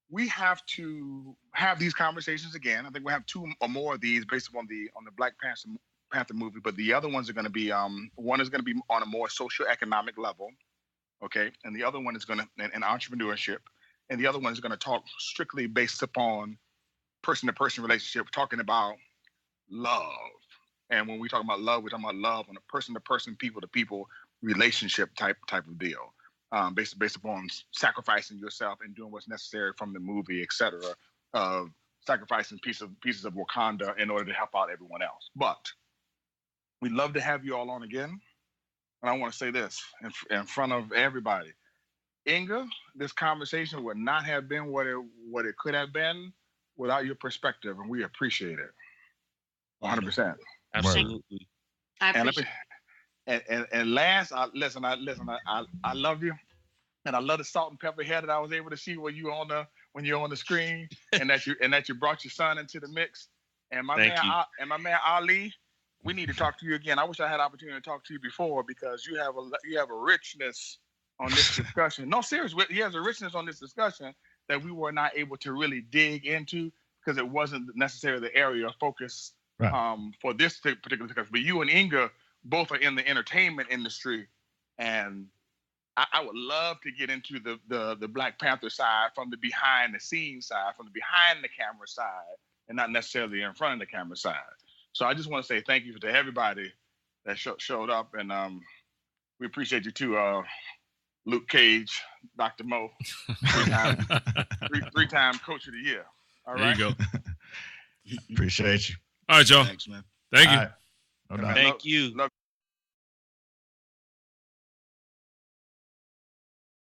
We have to have these conversations again. I think we'll have 2 or more of these based upon the Black Panther movie. But the other ones are going to be one is going to be on a more socioeconomic level, okay, and the other one is going to in entrepreneurship, and the other one is going to talk strictly based upon person-to-person relationship, talking about love. And when we talk about love, we're talking about love on a person-to-person, people-to-people relationship type of deal. Based upon sacrificing yourself and doing what's necessary from the movie, et cetera, of sacrificing pieces of Wakanda in order to help out everyone else. But we'd love to have you all on again. And I want to say this in front of everybody. Inga, this conversation would not have been what it could have been without your perspective, and we appreciate it. 100%. Absolutely. I And appreciate And last, I love you, and I love the salt and pepper hair that I was able to see when you're on the screen, and that you brought your son into the mix. And my man Ali, we need to talk to you again. I wish I had opportunity to talk to you before, because you have a richness on this discussion. No, seriously, he has a richness on this discussion that we were not able to really dig into because it wasn't necessarily the area of focus for this particular discussion. But you and Inga both are in the entertainment industry, and I would love to get into the Black Panther side from the behind the scenes side, from the behind the camera side, and not necessarily in front of the camera side. So I just want to say thank you to everybody that showed up, and we appreciate you too, Luke Cage, Dr. Mo, three-time Coach of the Year. All right. There you go. Appreciate you. All right, y'all. Thanks, man. Thank you. All right. No doubt. Thank you. Love